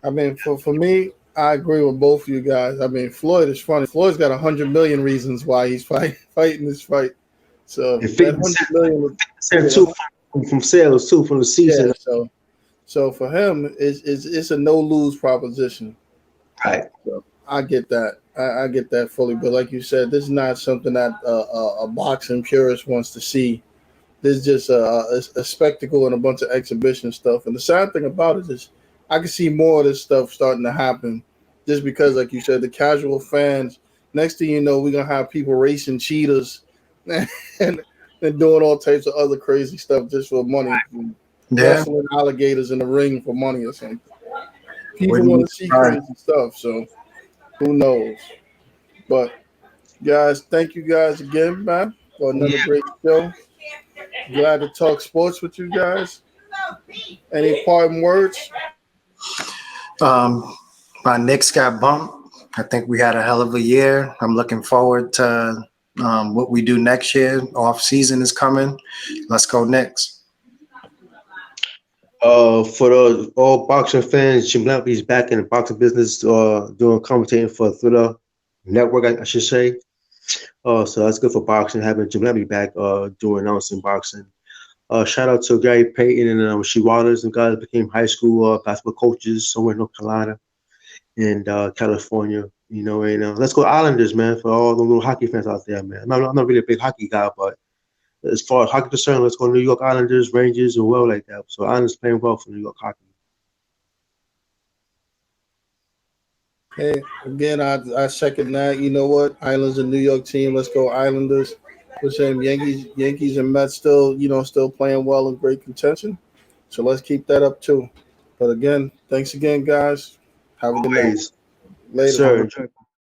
I mean, for me, I agree with both of you guys. I mean, Floyd is funny. Floyd's got 100 million reasons why he's fighting this fight. So And that 50 Cent, 100 million, would, 50% yeah, too from sales too from the yeah. season. So for him, it's a no lose proposition. Right. So I get that. I get that fully. But like you said, this is not something that a boxing purist wants to see. This is just a spectacle and a bunch of exhibition stuff. And the sad thing about it is, I can see more of this stuff starting to happen, just because, like you said, the casual fans. Next thing you know, we're gonna have people racing cheetahs and doing all types of other crazy stuff just for money, Yeah, wrestling alligators in the ring for money or something. People wouldn't want be to see surprised. crazy stuff, so who knows? But guys, thank you guys again, man, for another great show. Glad to talk sports with you guys. Any parting words? Um, my Knicks got bumped. I think we had a hell of a year. I'm looking forward to what we do next year. Off season is coming. Let's go Knicks. For the all boxing fans, Jim Lampley's back in the boxing business, doing commentating for Thriller Network, I should say. So that's good for boxing, having Jim Lampley back, doing announcing boxing. Shout out to Gary Payton and She Waters, and guys became high school basketball coaches somewhere in North Carolina and California. You know, and let's go Islanders, man, for all the little hockey fans out there, man. I'm not really a big hockey guy, but as far as hockey concerned, let's go New York Islanders, Rangers, and well like that. So Islanders playing well for New York hockey. Hey, again, I second that. You know what? Islanders and New York team. Let's go Islanders. We're saying Yankees and Mets still playing well in great contention. So let's keep that up too. But again, thanks again, guys. Have a good night. Always, Later. sir. Enjoy.